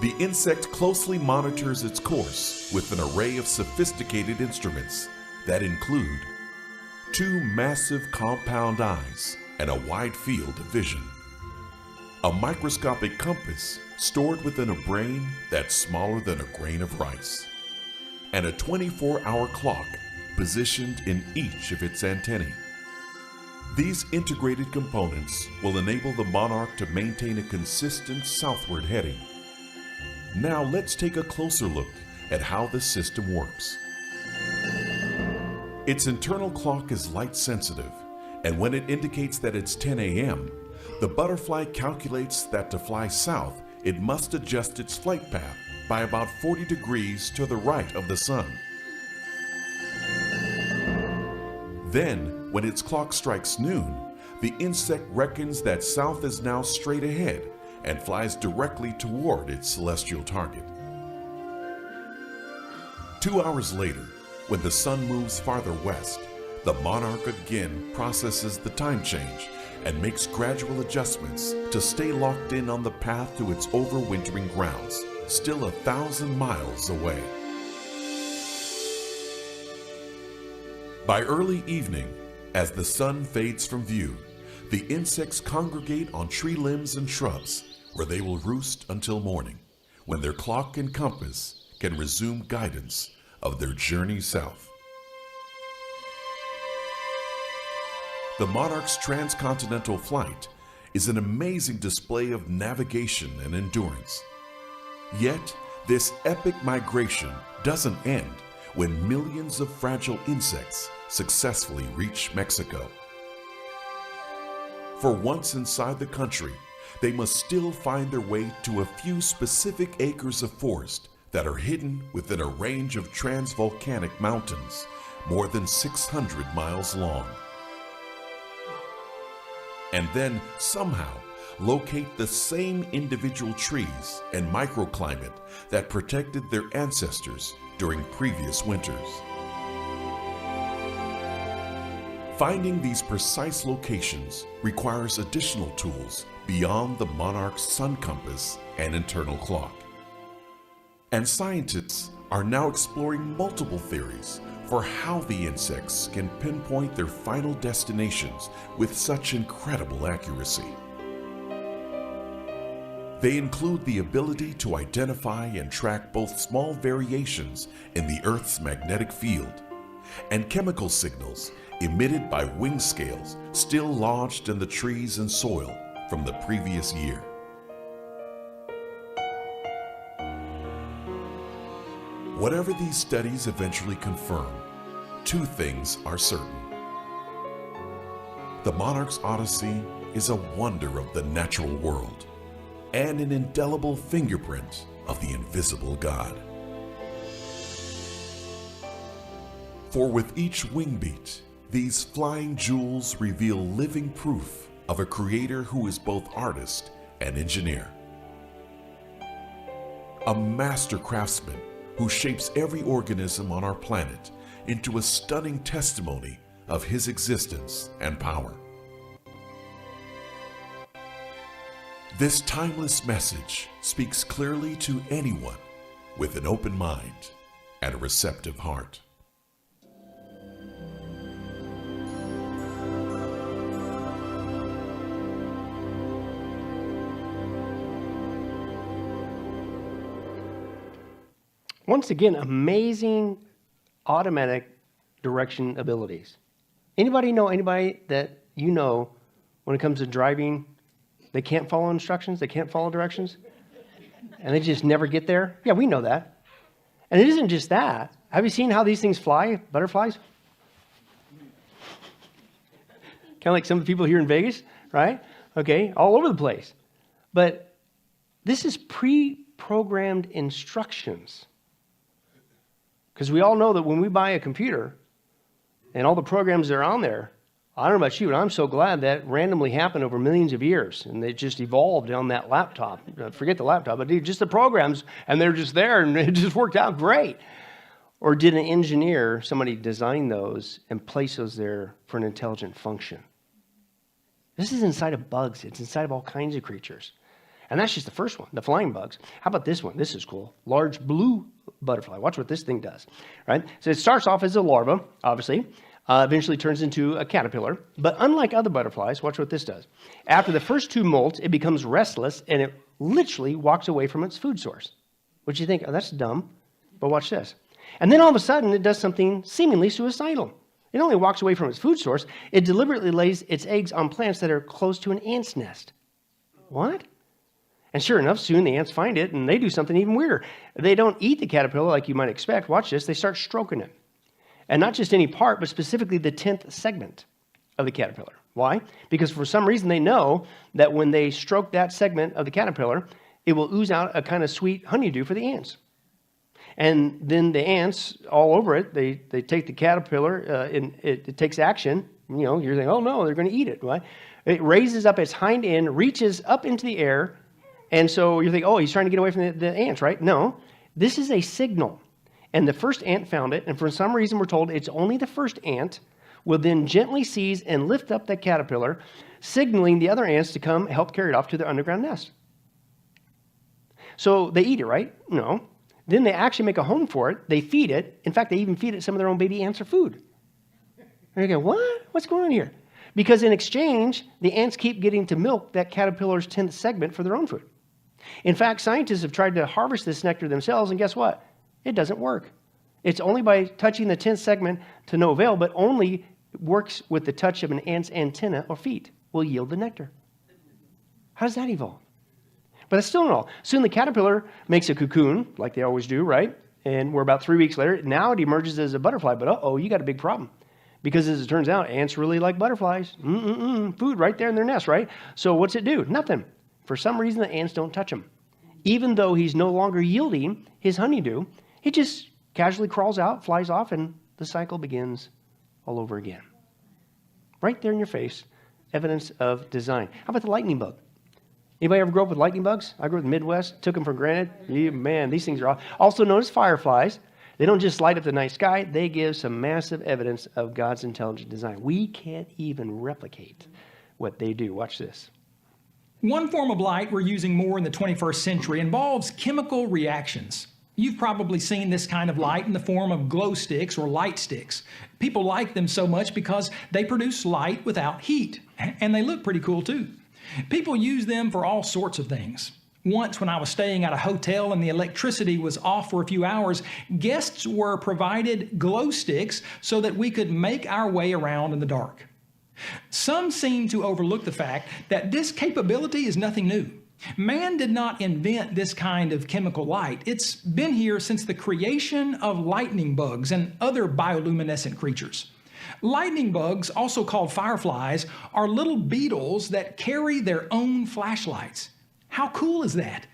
The insect closely monitors its course with an array of sophisticated instruments that include 2 massive compound eyes and a wide field of vision, a microscopic compass stored within a brain that's smaller than a grain of rice, and a 24-hour clock positioned in each of its antennae. These integrated components will enable the monarch to maintain a consistent southward heading. Now let's take a closer look at how the system works. Its internal clock is light sensitive, and when it indicates that it's 10 a.m., the butterfly calculates that to fly south, it must adjust its flight path by about 40 degrees to the right of the sun. Then, when its clock strikes noon, the insect reckons that south is now straight ahead and flies directly toward its celestial target. 2 hours later, when the sun moves farther west, the monarch again processes the time change and makes gradual adjustments to stay locked in on the path to its overwintering grounds, still 1,000 miles away. By early evening, as the sun fades from view, the insects congregate on tree limbs and shrubs where they will roost until morning, when their clock and compass can resume guidance of their journey south. The monarch's transcontinental flight is an amazing display of navigation and endurance. Yet, this epic migration doesn't end when millions of fragile insects successfully reach Mexico. For once inside the country, they must still find their way to a few specific acres of forest that are hidden within a range of transvolcanic mountains more than 600 miles long. And then somehow locate the same individual trees and microclimate that protected their ancestors during previous winters. Finding these precise locations requires additional tools beyond the monarch's sun compass and internal clock. And scientists are now exploring multiple theories for how the insects can pinpoint their final destinations with such incredible accuracy. They include the ability to identify and track both small variations in the Earth's magnetic field and chemical signals emitted by wing scales still lodged in the trees and soil from the previous year. Whatever these studies eventually confirm, 2 things are certain. The monarch's odyssey is a wonder of the natural world, and an indelible fingerprint of the invisible God. For with each wing beat, these flying jewels reveal living proof of a creator who is both artist and engineer. A master craftsman who shapes every organism on our planet into a stunning testimony of his existence and power. This timeless message speaks clearly to anyone with an open mind and a receptive heart. Once again, amazing automatic direction abilities. Anybody know anybody that you know when it comes to driving, they can't follow instructions, they can't follow directions, and they just never get there? Yeah, we know that. And it isn't just that. Have you seen how these things fly, butterflies? Kind of like some of the people here in Vegas, right? Okay, all over the place. But this is pre-programmed instructions. Because we all know that when we buy a computer and all the programs that are on there, I don't know about you, but I'm so glad that randomly happened over millions of years and they just evolved on that laptop. Forget the laptop, but just the programs, and they're just there and it just worked out great. Or did an engineer, somebody design those and place those there for an intelligent function? This is inside of bugs. It's inside of all kinds of creatures. And that's just the first one, the flying bugs. How about this one? This is cool. Large blue butterfly. Watch what this thing does, right? So it starts off as a larva, obviously, eventually turns into a caterpillar. But unlike other butterflies, watch what this does. After the first two molts, it becomes restless and it literally walks away from its food source. Which you think, oh, that's dumb. But watch this. And then all of a sudden, it does something seemingly suicidal. It only walks away from its food source. It deliberately lays its eggs on plants that are close to an ant's nest. What? And sure enough, soon the ants find it, and they do something even weirder. They don't eat the caterpillar like you might expect. Watch this. They start stroking it. And not just any part, but specifically the 10th segment of the caterpillar. Why? Because for some reason they know that when they stroke that segment of the caterpillar, it will ooze out a kind of sweet honeydew for the ants. And then the ants, all over it, they take the caterpillar, and it takes action. You know, you're thinking, oh no, they're going to eat it. Right? It raises up its hind end, reaches up into the air, and so you think, oh, he's trying to get away from the ants, right? No, this is a signal. And the first ant found it, and for some reason we're told it's only the first ant will then gently seize and lift up that caterpillar, signaling the other ants to come help carry it off to their underground nest. So they eat it, right? No. Then they actually make a home for it. They feed it. In fact, they even feed it some of their own baby ants or food. And you go, what? What's going on here? Because in exchange, the ants keep getting to milk that caterpillar's 10th segment for their own food. In fact, scientists have tried to harvest this nectar themselves, and guess what? It doesn't work. It's only by touching the 10th segment to no avail, but only works with the touch of an ant's antenna or feet will yield the nectar. How does that evolve? But that's still not all. Soon the caterpillar makes a cocoon, like they always do, right? And we're about 3 weeks later. Now it emerges as a butterfly, but uh-oh, you got a big problem. Because as it turns out, ants really like butterflies. Food right there in their nest, right? So what's it do? Nothing. For some reason, the ants don't touch him. Even though he's no longer yielding his honeydew, he just casually crawls out, flies off, and the cycle begins all over again. Right there in your face, evidence of design. How about the lightning bug? Anybody ever grow up with lightning bugs? I grew up in the Midwest, took them for granted. Man, these things are also known as fireflies. They don't just light up the night sky, they give some massive evidence of God's intelligent design. We can't even replicate what they do. Watch this. One form of light we're using more in the 21st century involves chemical reactions. You've probably seen this kind of light in the form of glow sticks or light sticks. People like them so much because they produce light without heat, and they look pretty cool too. People use them for all sorts of things. Once when I was staying at a hotel and the electricity was off for a few hours, guests were provided glow sticks so that we could make our way around in the dark. Some seem to overlook the fact that this capability is nothing new. Man did not invent this kind of chemical light. It's been here since the creation of lightning bugs and other bioluminescent creatures. Lightning bugs, also called fireflies, are little beetles that carry their own flashlights. How cool is that?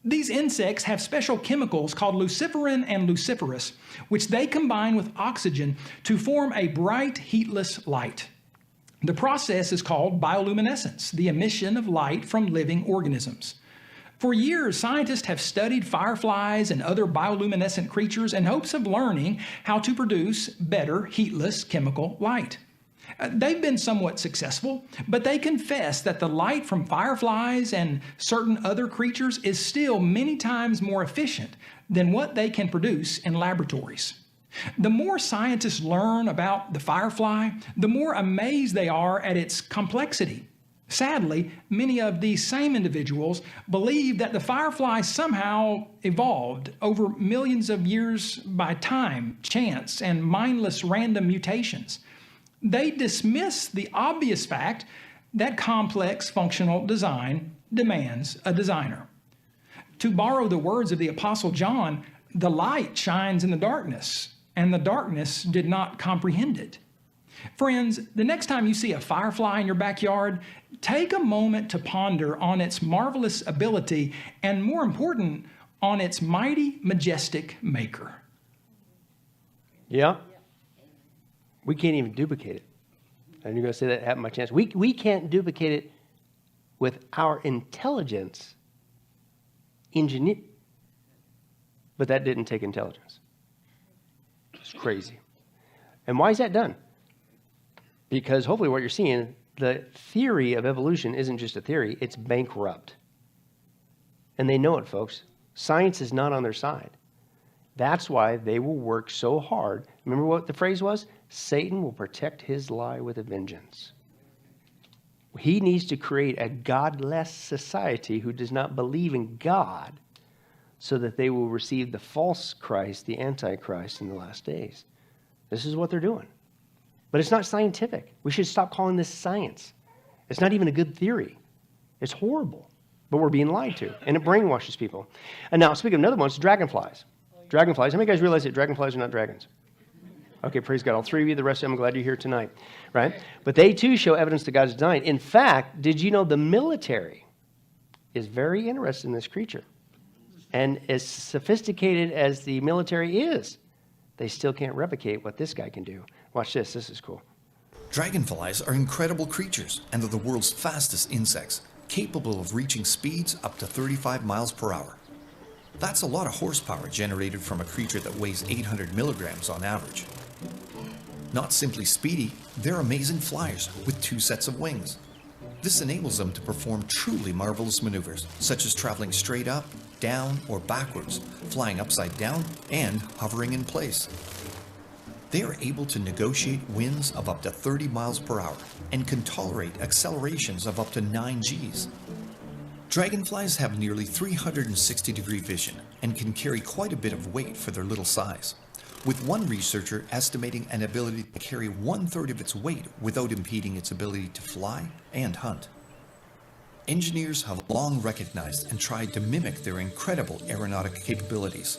These insects have special chemicals called luciferin and luciferase, which they combine with oxygen to form a bright, heatless light. The process is called bioluminescence, the emission of light from living organisms. For years, scientists have studied fireflies and other bioluminescent creatures in hopes of learning how to produce better, heatless chemical light. They've been somewhat successful, but they confess that the light from fireflies and certain other creatures is still many times more efficient than what they can produce in laboratories. The more scientists learn about the firefly, the more amazed they are at its complexity. Sadly, many of these same individuals believe that the firefly somehow evolved over millions of years by time, chance, and mindless random mutations. They dismiss the obvious fact that complex functional design demands a designer. To borrow the words of the Apostle John, the light shines in the darkness, and the darkness did not comprehend it. Friends, the next time you see a firefly in your backyard, take a moment to ponder on its marvelous ability and, more important, on its mighty, majestic maker. Yeah. We can't even duplicate it. And you're going to say that happened by chance. We can't duplicate it with our intelligence. But that didn't take intelligence. It's crazy. And why is that done? Because hopefully what you're seeing, the theory of evolution isn't just a theory, it's bankrupt. And they know it, folks. Science is not on their side. That's why they will work so hard. Remember what the phrase was? Satan will protect his lie with a vengeance. He needs to create a godless society who does not believe in God so that they will receive the false Christ, the Antichrist in the last days. This is what they're doing. But it's not scientific. We should stop calling this science. It's not even a good theory. It's horrible. But we're being lied to, and it brainwashes people. And now, speaking of another one, it's dragonflies. Dragonflies. How many guys realize that dragonflies are not dragons? Okay, praise God. All three of you, the rest of them, I'm glad you're here tonight. Right? But they too show evidence that God's design. In fact, did you know the military is very interested in this creature? And as sophisticated as the military is, they still can't replicate what this guy can do. Watch this. This is cool. Dragonflies are incredible creatures and are the world's fastest insects, capable of reaching speeds up to 35 miles per hour. That's a lot of horsepower generated from a creature that weighs 800 milligrams on average. Not simply speedy, they're amazing flyers with 2 sets of wings. This enables them to perform truly marvelous maneuvers, such as traveling straight up, down, or backwards, flying upside down, and hovering in place. They are able to negotiate winds of up to 30 miles per hour and can tolerate accelerations of up to 9 Gs. Dragonflies have nearly 360-degree vision and can carry quite a bit of weight for their little size, with one researcher estimating an ability to carry 1/3 of its weight without impeding its ability to fly and hunt. Engineers have long recognized and tried to mimic their incredible aeronautic capabilities.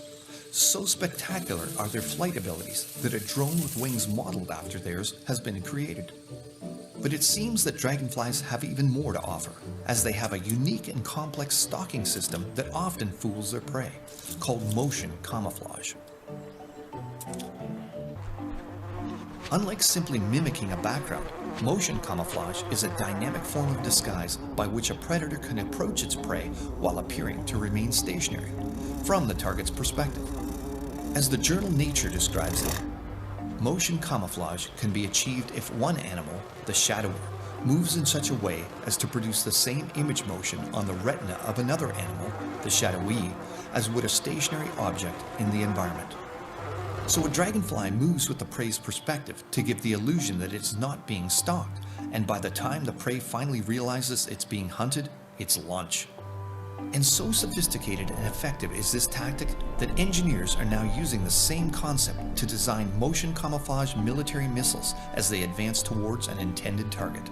So spectacular are their flight abilities that a drone with wings modeled after theirs has been created. But it seems that dragonflies have even more to offer, as they have a unique and complex stalking system that often fools their prey, called motion camouflage. Unlike simply mimicking a background, motion camouflage is a dynamic form of disguise by which a predator can approach its prey while appearing to remain stationary, from the target's perspective. As the journal Nature describes it, motion camouflage can be achieved if one animal, the shadower, moves in such a way as to produce the same image motion on the retina of another animal, the shadowee, as would a stationary object in the environment. So a dragonfly moves with the prey's perspective to give the illusion that it's not being stalked, and by the time the prey finally realizes it's being hunted, it's lunch. And so sophisticated and effective is this tactic that engineers are now using the same concept to design motion camouflage military missiles as they advance towards an intended target.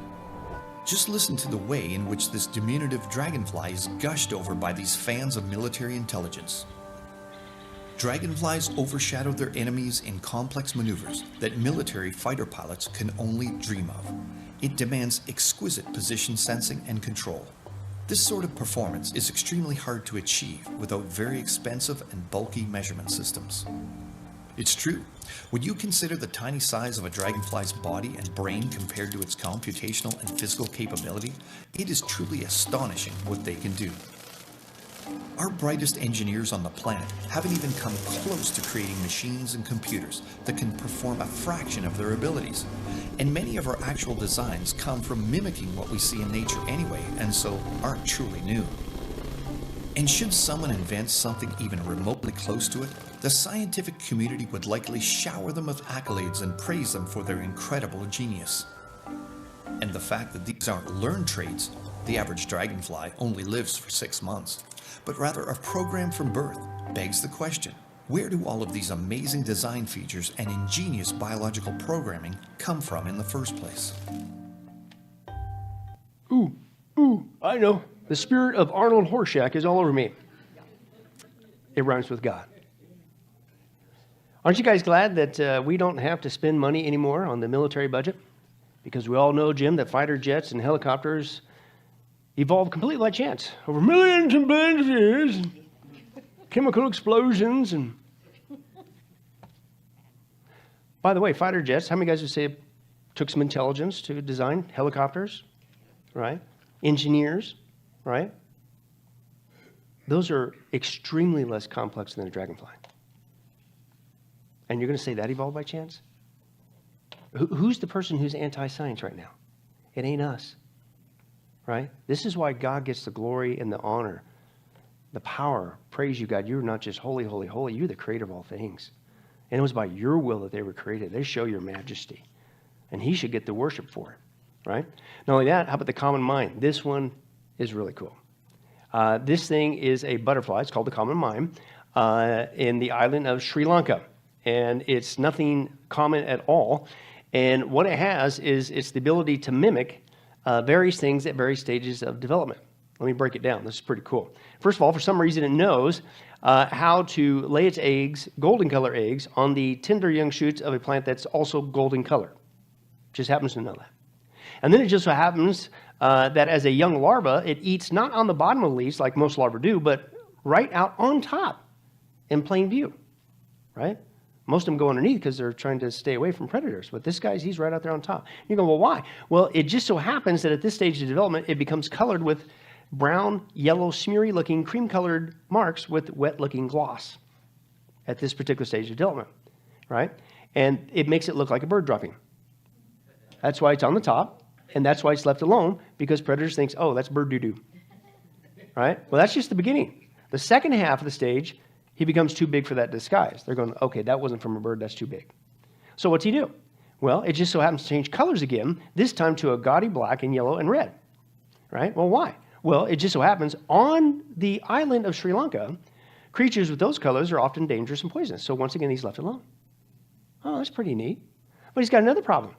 Just listen to the way in which this diminutive dragonfly is gushed over by these fans of military intelligence. Dragonflies overshadow their enemies in complex maneuvers that military fighter pilots can only dream of. It demands exquisite position sensing and control. This sort of performance is extremely hard to achieve without very expensive and bulky measurement systems. It's true. When you consider the tiny size of a dragonfly's body and brain compared to its computational and physical capability, it is truly astonishing what they can do. Our brightest engineers on the planet haven't even come close to creating machines and computers that can perform a fraction of their abilities. And many of our actual designs come from mimicking what we see in nature anyway, and so aren't truly new. And should someone invent something even remotely close to it, the scientific community would likely shower them with accolades and praise them for their incredible genius. And the fact that these aren't learned traits, the average dragonfly only lives for 6 months, but rather are programmed from birth, begs the question, where do all of these amazing design features and ingenious biological programming come from in the first place? Ooh, I know. The spirit of Arnold Horshack is all over me. It rhymes with God. Aren't you guys glad that we don't have to spend money anymore on the military budget? Because we all know, Jim, that fighter jets and helicopters evolved completely by chance over millions and billions of years, and chemical explosions. And by the way, fighter jets, how many guys would say it took some intelligence to design helicopters, right? Engineers, right? Those are extremely less complex than a dragonfly. And you're going to say that evolved by chance? Who's the person who's anti-science right now? It ain't us. Right? This is why God gets the glory and the honor, the power. Praise you, God. You're not just holy, holy, holy. You're the creator of all things. And it was by your will that they were created. They show your majesty. And he should get the worship for it. Right? Not only that, how about the common mind? This one is really cool. This thing is a butterfly. It's called the common mind in the island of Sri Lanka. And it's nothing common at all. And what it has is it's the ability to mimic various things at various stages of development. Let me break it down. This is pretty cool. First of all, for some reason, it knows how to lay its eggs, golden color eggs, on the tender young shoots of a plant that's also golden color. Just happens to know that. And then it just so happens that as a young larva, it eats not on the bottom of the leaves like most larvae do, but right out on top in plain view, right? Most of them go underneath because they're trying to stay away from predators. But this guy's, he's right out there on top. You go, well, why? Well, it just so happens that at this stage of development, it becomes colored with brown, yellow, smeary-looking, cream-colored marks with wet-looking gloss at this particular stage of development, right? And it makes it look like a bird dropping. That's why it's on the top, and that's why it's left alone, because predators think, oh, that's bird doo-doo, right? Well, that's just the beginning. The second half of the stage, he becomes too big for that disguise. They're going, okay, that wasn't from a bird, that's too big. So what's he do? Well, it just so happens to change colors again, this time to a gaudy black and yellow and red, right? Well, why? Well, it just so happens on the island of Sri Lanka, creatures with those colors are often dangerous and poisonous. So once again, he's left alone. Oh, that's pretty neat. But he's got another problem.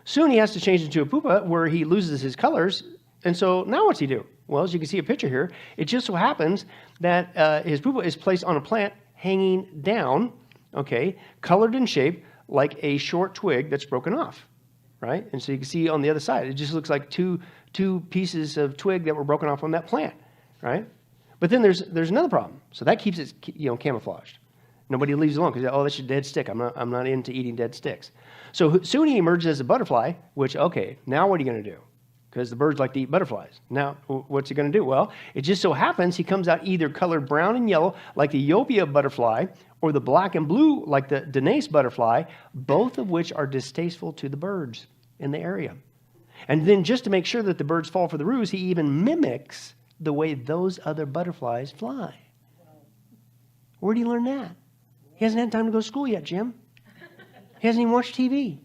Soon he has to change into a pupa where he loses his colors. And so now what's he do? Well, as you can see a picture here, it just so happens that his pupa is placed on a plant hanging down, okay, colored and shaped like a short twig that's broken off, right? And so you can see on the other side, it just looks like two pieces of twig that were broken off on that plant, right? But then there's another problem. So that keeps it, camouflaged. Nobody leaves it alone because, oh, that's your dead stick. I'm not into eating dead sticks. So soon he emerges as a butterfly, which, okay, now what are you going to do? Because the birds like to eat butterflies. Now, what's he going to do? Well, it just so happens he comes out either colored brown and yellow like the Ethiopia butterfly or the black and blue like the Dinosaur butterfly, both of which are distasteful to the birds in the area. And then just to make sure that the birds fall for the ruse, he even mimics the way those other butterflies fly. Where did he learn that? He hasn't had time to go to school yet, Jim. He hasn't even watched TV.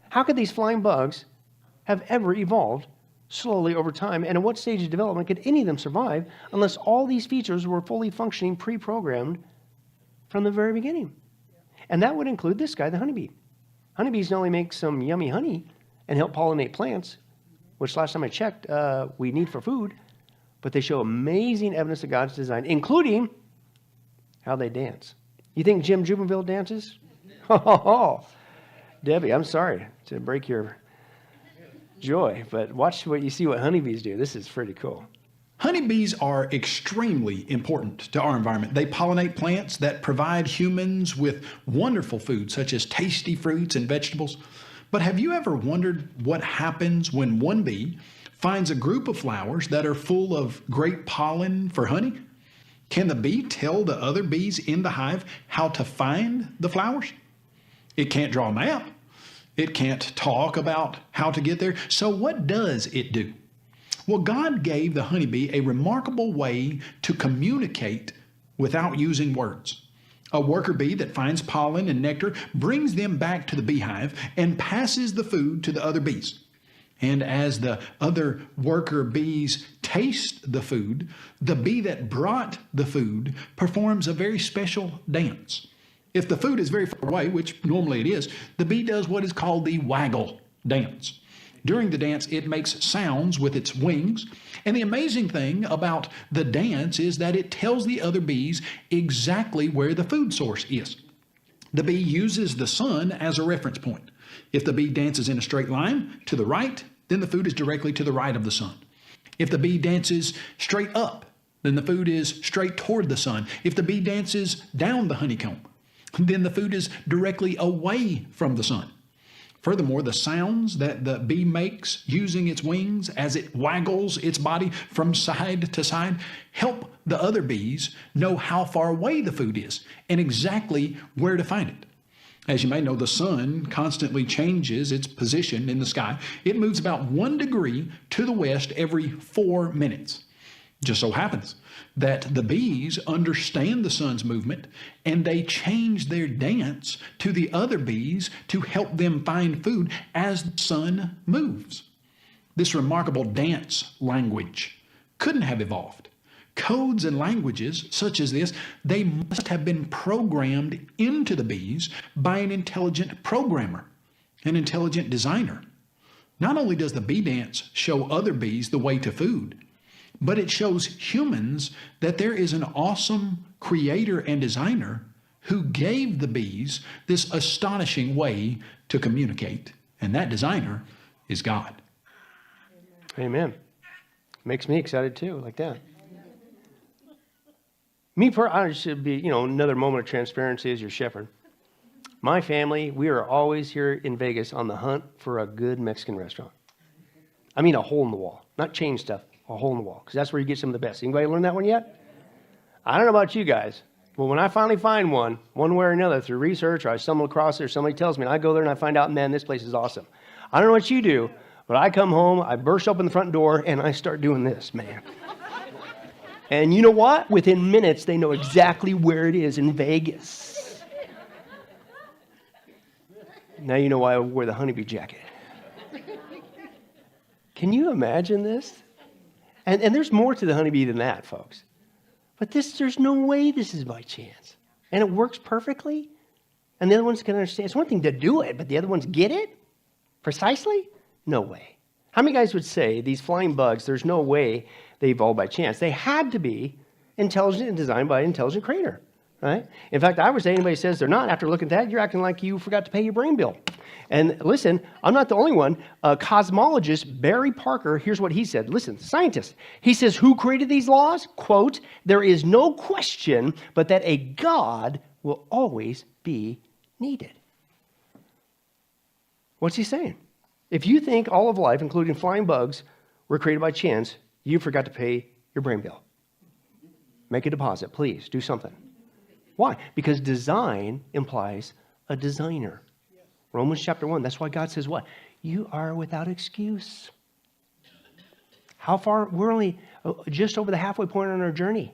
How could these flying bugs have ever evolved slowly over time? And at what stage of development could any of them survive unless all these features were fully functioning, pre-programmed from the very beginning? And that would include this guy, the honeybee. Honeybees not only make some yummy honey and help pollinate plants, which last time I checked, we need for food, but they show amazing evidence of God's design, including how they dance. You think Jim Jubenville dances? Oh, Debbie, I'm sorry to break your joy, but watch what you see what honeybees do. This is pretty cool. Honeybees are extremely important to our environment. They pollinate plants that provide humans with wonderful food, such as tasty fruits and vegetables. But have you ever wondered what happens when one bee finds a group of flowers that are full of great pollen for honey? Can the bee tell the other bees in the hive how to find the flowers? It can't draw a map. It can't talk about how to get there. So what does it do? Well, God gave the honeybee a remarkable way to communicate without using words. A worker bee that finds pollen and nectar brings them back to the beehive and passes the food to the other bees. And as the other worker bees taste the food, the bee that brought the food performs a very special dance. If the food is very far away, which normally it is, the bee does what is called the waggle dance. During the dance, it makes sounds with its wings. And the amazing thing about the dance is that it tells the other bees exactly where the food source is. The bee uses the sun as a reference point. If the bee dances in a straight line to the right, then the food is directly to the right of the sun. If the bee dances straight up, then the food is straight toward the sun. If the bee dances down the honeycomb, then the food is directly away from the sun. Furthermore, the sounds that the bee makes using its wings as it waggles its body from side to side help the other bees know how far away the food is and exactly where to find it. As you may know, the sun constantly changes its position in the sky. It moves about 1 degree to the west every 4 minutes. Just so happens that the bees understand the sun's movement and they change their dance to the other bees to help them find food as the sun moves. This remarkable dance language couldn't have evolved. Codes and languages such as this, they must have been programmed into the bees by an intelligent programmer, an intelligent designer. Not only does the bee dance show other bees the way to food, but it shows humans that there is an awesome creator and designer who gave the bees this astonishing way to communicate. And that designer is God. Amen. Makes me excited too, like that. I should be, another moment of transparency as your shepherd. My family, we are always here in Vegas on the hunt for a good Mexican restaurant. I mean, a hole in the wall, not chain stuff. A hole in the wall, because that's where you get some of the best. Anybody learn that one yet? I don't know about you guys, but when I finally find one way or another, through research, or I stumble across it, or somebody tells me, and I go there and I find out, man, this place is awesome. I don't know what you do, but I come home, I burst open the front door, and I start doing this, man. And you know what? Within minutes, they know exactly where it is in Vegas. Now you know why I wear the honeybee jacket. Can you imagine this? And there's more to the honeybee than that, folks. But there's no way this is by chance. And it works perfectly. And the other ones can understand. It's one thing to do it, but the other ones get it precisely? No way. How many guys would say these flying bugs, there's no way they evolved by chance? They had to be intelligent and designed by an intelligent creator, right? In fact, I would say anybody says they're not, after looking at that, you're acting like you forgot to pay your brain bill. And listen, I'm not the only one. Cosmologist Barry Parker, here's what he said. Listen, scientist. He says, who created these laws? Quote, there is no question but that a God will always be needed. What's he saying? If you think all of life, including flying bugs, were created by chance, you forgot to pay your brain bill. Make a deposit, please. Do something. Why? Because design implies a designer. Romans chapter 1, that's why God says what? You are without excuse. How far? We're only just over the halfway point on our journey.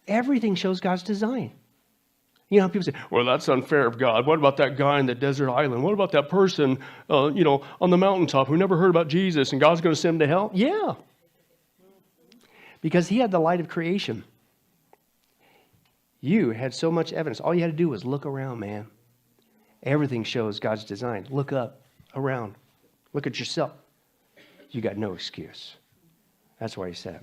Everything shows God's design. You know how people say, well, that's unfair of God. What about that guy in the desert island? What about that person, on the mountaintop who never heard about Jesus and God's going to send him to hell? Yeah. Because he had the light of creation. You had so much evidence. All you had to do was look around, man. Everything shows God's design. Look up, around. Look at yourself. You got no excuse. That's why he said it.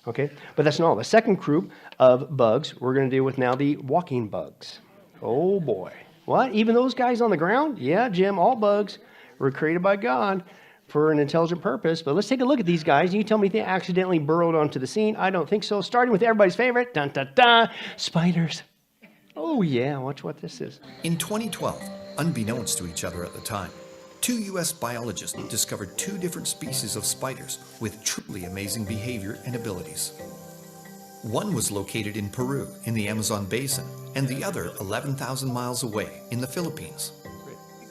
Okay? But that's not all. The second group of bugs we're going to deal with now, the walking bugs. Oh, boy. What? Even those guys on the ground? Yeah, Jim, all bugs were created by God for an intelligent purpose. But let's take a look at these guys. You tell me if they accidentally burrowed onto the scene. I don't think so. Starting with everybody's favorite, dun, dun, dun, spiders. Oh yeah, watch what this is. In 2012, unbeknownst to each other at the time, 2 U.S. biologists discovered 2 different species of spiders with truly amazing behavior and abilities. One was located in Peru in the Amazon basin, and the other 11,000 miles away in the Philippines.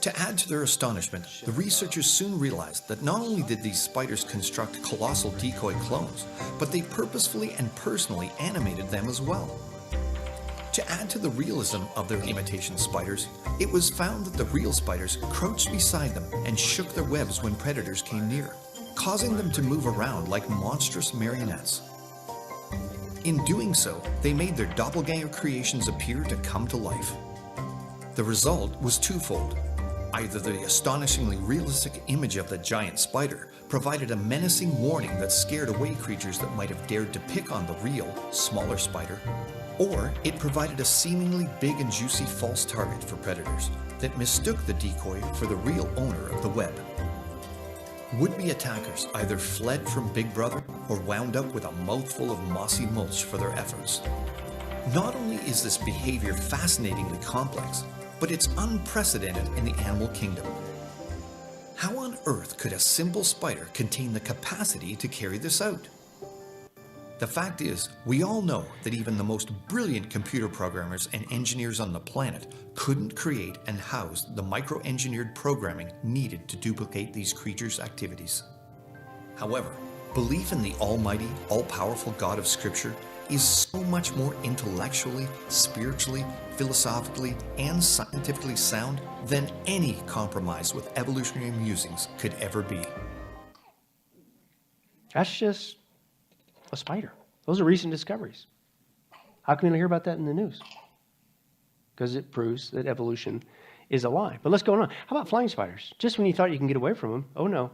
To add to their astonishment, the researchers soon realized that not only did these spiders construct colossal decoy clones, but they purposefully and personally animated them as well. To add to the realism of their imitation spiders, it was found that the real spiders crouched beside them and shook their webs when predators came near, causing them to move around like monstrous marionettes. In doing so, they made their doppelganger creations appear to come to life. The result was twofold. Either the astonishingly realistic image of the giant spider provided a menacing warning that scared away creatures that might have dared to pick on the real, smaller spider, or it provided a seemingly big and juicy false target for predators that mistook the decoy for the real owner of the web. Would-be attackers either fled from Big Brother or wound up with a mouthful of mossy mulch for their efforts. Not only is this behavior fascinatingly complex, but it's unprecedented in the animal kingdom. How on earth could a simple spider contain the capacity to carry this out? The fact is, we all know that even the most brilliant computer programmers and engineers on the planet couldn't create and house the micro-engineered programming needed to duplicate these creatures' activities. However, belief in the almighty, all-powerful God of Scripture is so much more intellectually, spiritually, philosophically, and scientifically sound than any compromise with evolutionary musings could ever be. That's just a spider. Those are recent discoveries. How can we not hear about that in the news? Because it proves that evolution is a lie. But let's go on. How about flying spiders? Just when you thought you can get away from them, oh no.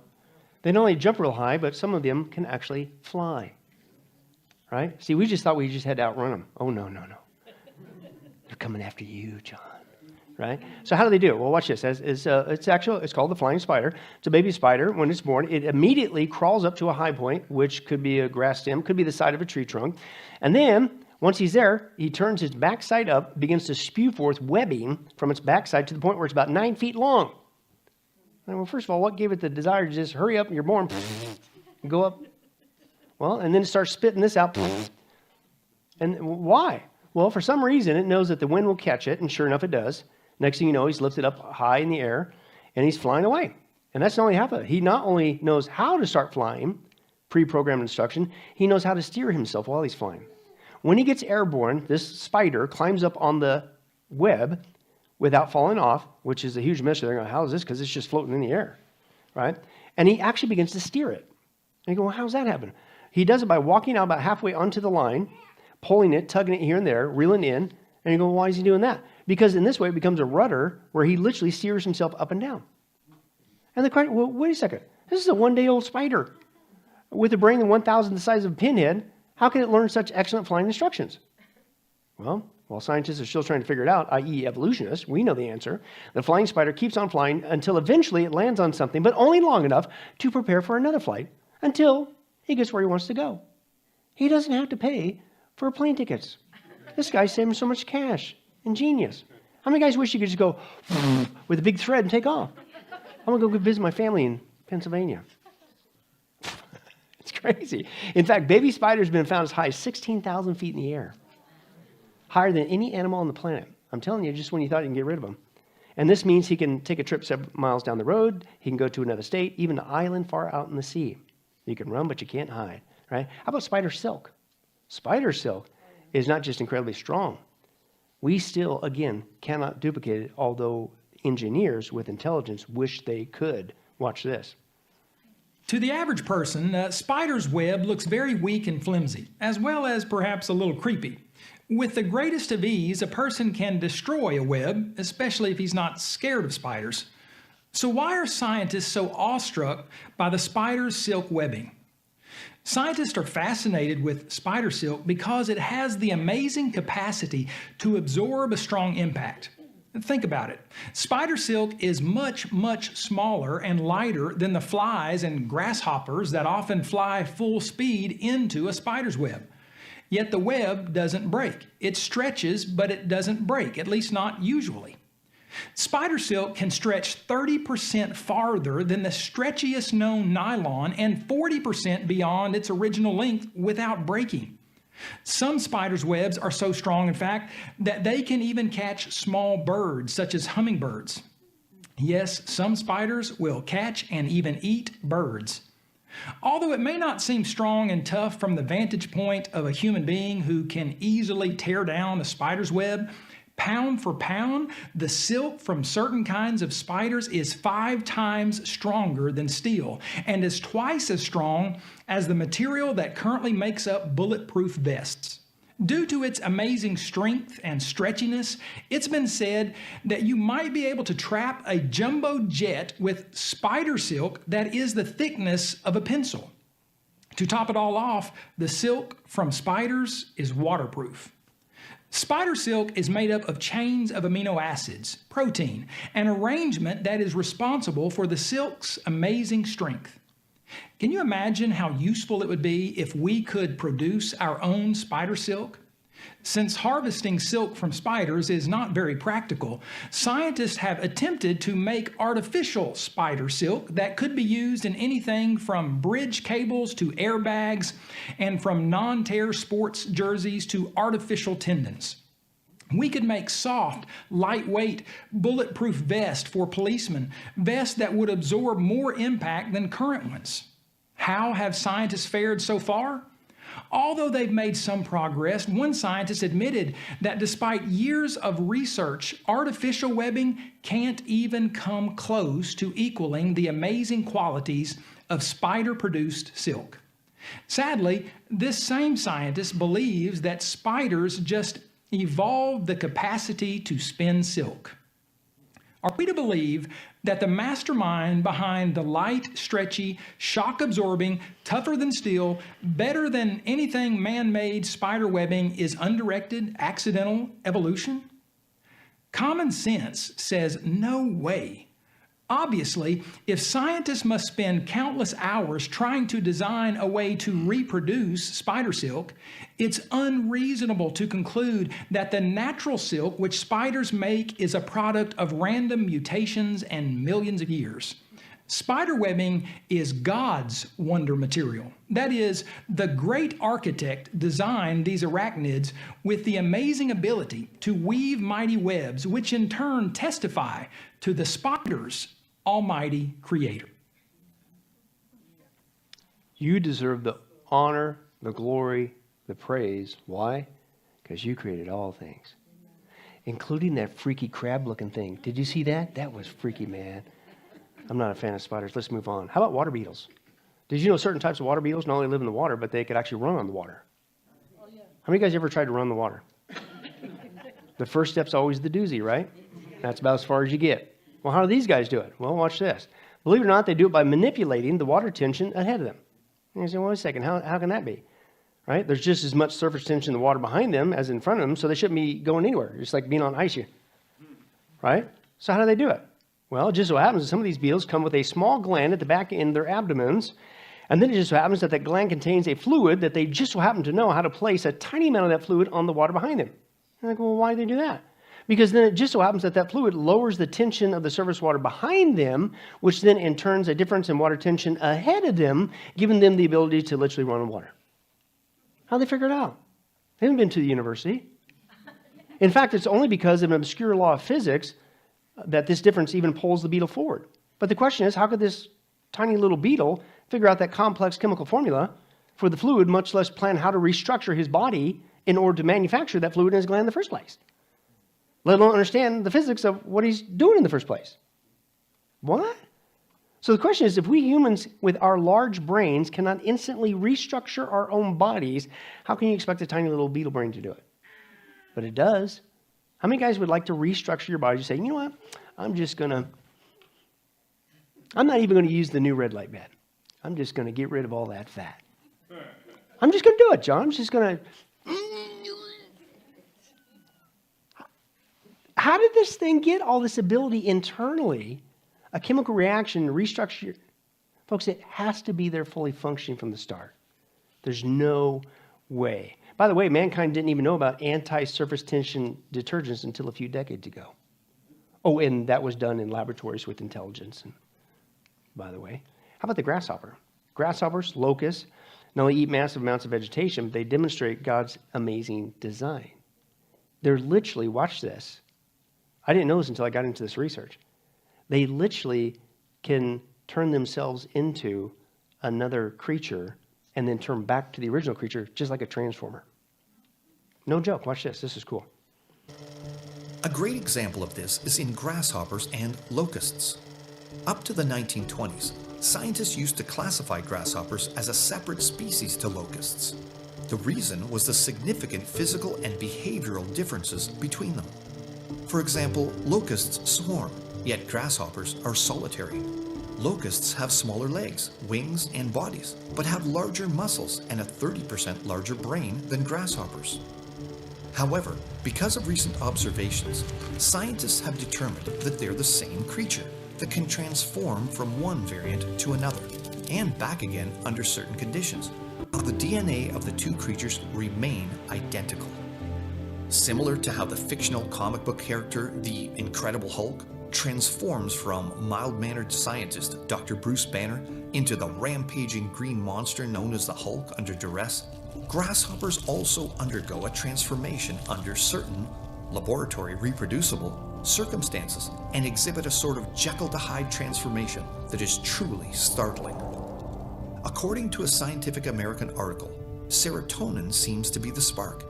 They not only jump real high, but some of them can actually fly. Right? See, we just thought we just had to outrun them. Oh, no, no, no. They're coming after you, John. Right? So how do they do it? Well, watch this. It's called the flying spider. It's a baby spider. When it's born, it immediately crawls up to a high point, which could be a grass stem, could be the side of a tree trunk. And then, once he's there, he turns his backside up, begins to spew forth webbing from its backside to the point where it's about 9 feet long. And well, first of all, what gave it the desire to just hurry up, you're born, go up? Well, and then it starts spitting this out. And why? Well, for some reason, it knows that the wind will catch it, and sure enough, it does. Next thing you know, he's lifted up high in the air, and he's flying away. And that's not only half of it. He not only knows how to start flying, pre-programmed instruction, he knows how to steer himself while he's flying. When he gets airborne, this spider climbs up on the web without falling off, which is a huge mystery. They're going, how is this? Because it's just floating in the air, right? And he actually begins to steer it. And you go, well, how's that happen? He does it by walking out about halfway onto the line, pulling it, tugging it here and there, reeling in, and you go, well, why is he doing that? Because in this way, it becomes a rudder where he literally steers himself up and down. And the question, well, wait a second. This is a one-day-old spider with a brain 1,000 the size of a pinhead. How can it learn such excellent flying instructions? Well, while scientists are still trying to figure it out, i.e. evolutionists, we know the answer. The flying spider keeps on flying until eventually it lands on something, but only long enough to prepare for another flight until he gets where he wants to go. He doesn't have to pay for plane tickets. This guy's saving so much cash. Ingenious. How many guys wish you could just go with a big thread and take off? I'm going to go visit my family in Pennsylvania. It's crazy. In fact, baby spiders have been found as high as 16,000 feet in the air. Higher than any animal on the planet. I'm telling you, just when you thought you can get rid of them. And this means he can take a trip several miles down the road. He can go to another state, even an island far out in the sea. You can run, but you can't hide, right? How about spider silk? Spider silk is not just incredibly strong. We still, again, cannot duplicate it, although engineers with intelligence wish they could. Watch this. To the average person, a spider's web looks very weak and flimsy, as well as perhaps a little creepy. With the greatest of ease, a person can destroy a web, especially if he's not scared of spiders. So why are scientists so awestruck by the spider's silk webbing? Scientists are fascinated with spider silk because it has the amazing capacity to absorb a strong impact. Think about it. Spider silk is much, much smaller and lighter than the flies and grasshoppers that often fly full speed into a spider's web. Yet the web doesn't break. It stretches, but it doesn't break, at least not usually. Spider silk can stretch 30% farther than the stretchiest known nylon and 40% beyond its original length without breaking. Some spiders' webs are so strong, in fact, that they can even catch small birds, such as hummingbirds. Yes, some spiders will catch and even eat birds. Although it may not seem strong and tough from the vantage point of a human being who can easily tear down a spider's web, pound for pound, the silk from certain kinds of spiders is 5 times stronger than steel and is twice as strong as the material that currently makes up bulletproof vests. Due to its amazing strength and stretchiness, it's been said that you might be able to trap a jumbo jet with spider silk that is the thickness of a pencil. To top it all off, the silk from spiders is waterproof. Spider silk is made up of chains of amino acids, protein, an arrangement that is responsible for the silk's amazing strength. Can you imagine how useful it would be if we could produce our own spider silk? Since harvesting silk from spiders is not very practical, scientists have attempted to make artificial spider silk that could be used in anything from bridge cables to airbags and from non-tear sports jerseys to artificial tendons. We could make soft, lightweight, bulletproof vests for policemen, vests that would absorb more impact than current ones. How have scientists fared so far? Although they've made some progress, one scientist admitted that despite years of research, artificial webbing can't even come close to equaling the amazing qualities of spider-produced silk. Sadly, this same scientist believes that spiders just evolved the capacity to spin silk. Are we to believe that the mastermind behind the light, stretchy, shock-absorbing, tougher than steel, better than anything man-made spider webbing is undirected, accidental evolution? Common sense says no way. Obviously, if scientists must spend countless hours trying to design a way to reproduce spider silk, it's unreasonable to conclude that the natural silk which spiders make is a product of random mutations and millions of years. Spider webbing is God's wonder material. That is, the great architect designed these arachnids with the amazing ability to weave mighty webs, which in turn testify to the spider's almighty creator. You deserve the honor, the glory, the praise. Why? Because you created all things, including that freaky crab-looking thing. Did you see that? That was freaky, man. I'm not a fan of spiders. Let's move on. How about water beetles? Did you know certain types of water beetles not only live in the water, but they could actually run on the water? Oh, yeah. How many of you guys ever tried to run the water? The first step's always the doozy, right? That's about as far as you get. Well, how do these guys do it? Well, watch this. Believe it or not, they do it by manipulating the water tension ahead of them. And you say, well, wait a second, how can that be? Right? There's just as much surface tension in the water behind them as in front of them, so they shouldn't be going anywhere. It's like being on ice here. Right? So how do they do it? Well, it just so happens that some of these beetles come with a small gland at the back end of their abdomens, and then it just so happens that that gland contains a fluid that they just so happen to know how to place a tiny amount of that fluid on the water behind them. And I go, well, why do they do that? Because then it just so happens that that fluid lowers the tension of the surface water behind them, which then in turn is a difference in water tension ahead of them, giving them the ability to literally run on water. How do they figure it out? They haven't been to the university. In fact, it's only because of an obscure law of physics that this difference even pulls the beetle forward. But the question is, how could this tiny little beetle figure out that complex chemical formula for the fluid, much less plan how to restructure his body in order to manufacture that fluid in his gland in the first place? Let alone understand the physics of what he's doing in the first place. What? So the question is, if we humans with our large brains cannot instantly restructure our own bodies, how can you expect a tiny little beetle brain to do it? But it does. How many guys would like to restructure your body? You say, you know what? I'm not even going to use the new red light bed. I'm just going to get rid of all that fat. I'm just going to do it, John. I'm just going to... how did this thing get all this ability internally? A chemical reaction, restructure. Folks, it has to be there fully functioning from the start. There's no way. By the way, mankind didn't even know about anti-surface tension detergents until a few decades ago. Oh, and that was done in laboratories with intelligence, by the way. How about the grasshopper? Grasshoppers, locusts, not only eat massive amounts of vegetation, but they demonstrate God's amazing design. They're literally, watch this. I didn't know this until I got into this research. They literally can turn themselves into another creature and then turn back to the original creature, just like a transformer. No joke. Watch this. This is cool. A great example of this is in grasshoppers and locusts. Up to the 1920s, scientists used to classify grasshoppers as a separate species to locusts. The reason was the significant physical and behavioral differences between them. For example, locusts swarm, yet grasshoppers are solitary. Locusts have smaller legs, wings, and bodies, but have larger muscles and a 30% larger brain than grasshoppers. However, because of recent observations, scientists have determined that they're the same creature that can transform from one variant to another, and back again under certain conditions. The DNA of the two creatures remain identical. Similar to how the fictional comic book character, the Incredible Hulk, transforms from mild-mannered scientist Dr. Bruce Banner into the rampaging green monster known as the Hulk under duress, grasshoppers also undergo a transformation under certain, laboratory reproducible, circumstances and exhibit a sort of Jekyll to Hyde transformation that is truly startling. According to a Scientific American article, serotonin seems to be the spark.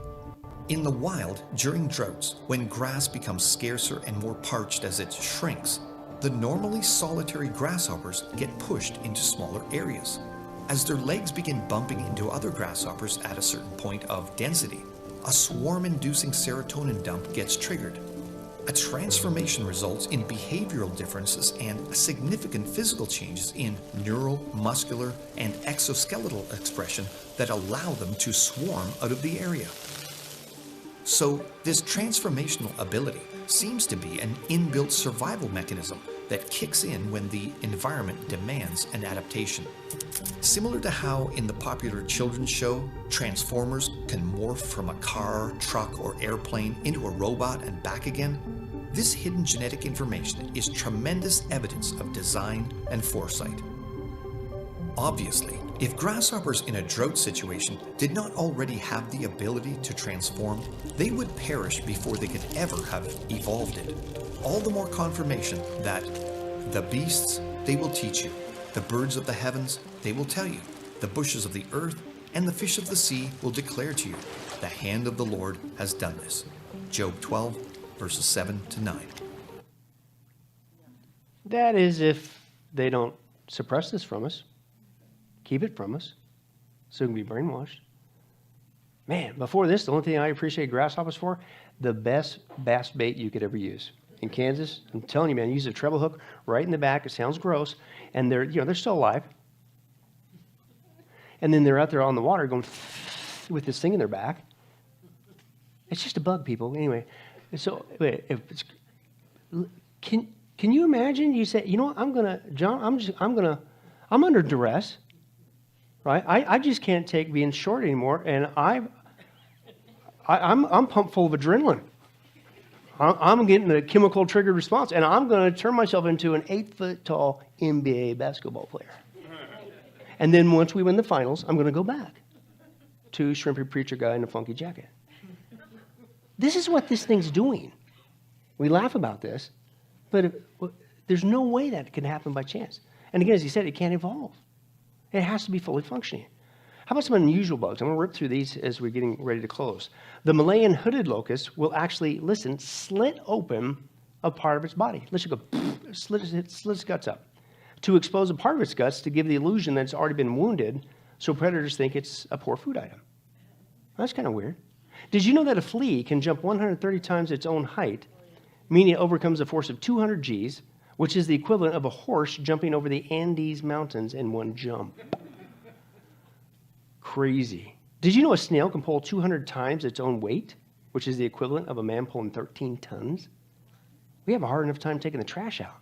In the wild, during droughts, when grass becomes scarcer and more parched as it shrinks, the normally solitary grasshoppers get pushed into smaller areas. As their legs begin bumping into other grasshoppers at a certain point of density, a swarm-inducing serotonin dump gets triggered. A transformation results in behavioral differences and significant physical changes in neural, muscular, and exoskeletal expression that allow them to swarm out of the area. So, this transformational ability seems to be an inbuilt survival mechanism that kicks in when the environment demands an adaptation. Similar to how in the popular children's show, Transformers can morph from a car, truck, or airplane into a robot and back again, this hidden genetic information is tremendous evidence of design and foresight. Obviously, if grasshoppers in a drought situation did not already have the ability to transform, they would perish before they could ever have evolved it. All the more confirmation that the beasts, they will teach you, the birds of the heavens, they will tell you, the bushes of the earth and the fish of the sea will declare to you, the hand of the Lord has done this. Job 12, verses 7 to 9. That is if they don't suppress this from us. Keep it from us so we can be brainwashed. Man, before this, the only thing I appreciate grasshoppers for, the best bass bait you could ever use. In Kansas, I'm telling you, man, use a treble hook right in the back. It sounds gross, and they're still alive. And then they're out there on the water going with this thing in their back. It's just a bug, people. Anyway, so wait, can you imagine? You say, you know what? I'm under duress. Right? I just can't take being short anymore, and I'm pumped full of adrenaline. I'm getting a chemical triggered response, and I'm going to turn myself into an 8-foot-tall NBA basketball player. And then once we win the finals, I'm going to go back to shrimpy preacher guy in a funky jacket. This is what this thing's doing. We laugh about this, but there's no way that can happen by chance. And again, as he said, it can't evolve. It has to be fully functioning. How about some unusual bugs? I'm going to rip through these as we're getting ready to close. The Malayan hooded locust will actually, slit open a part of its body. Let's just go, slit its guts up to expose a part of its guts to give the illusion that it's already been wounded so predators think it's a poor food item. That's kind of weird. Did you know that a flea can jump 130 times its own height, meaning it overcomes a force of 200 Gs, which is the equivalent of a horse jumping over the Andes Mountains in one jump? Crazy. Did you know a snail can pull 200 times its own weight, which is the equivalent of a man pulling 13 tons? We have a hard enough time taking the trash out.